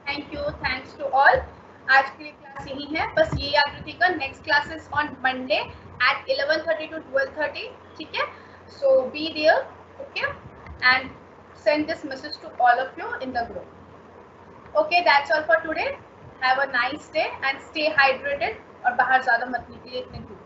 Thank you, thanks to all. आज के लिए क्लास यही है, बस ये याद रखिएगा, next classes on Monday at 11:30 to 12:30। ठीक है, so be there, okay, and send this message to all of you in the group. Okay, that's all for today. Have a nice day and stay hydrated और बाहर ज़्यादा मत निकलिए इतने धूप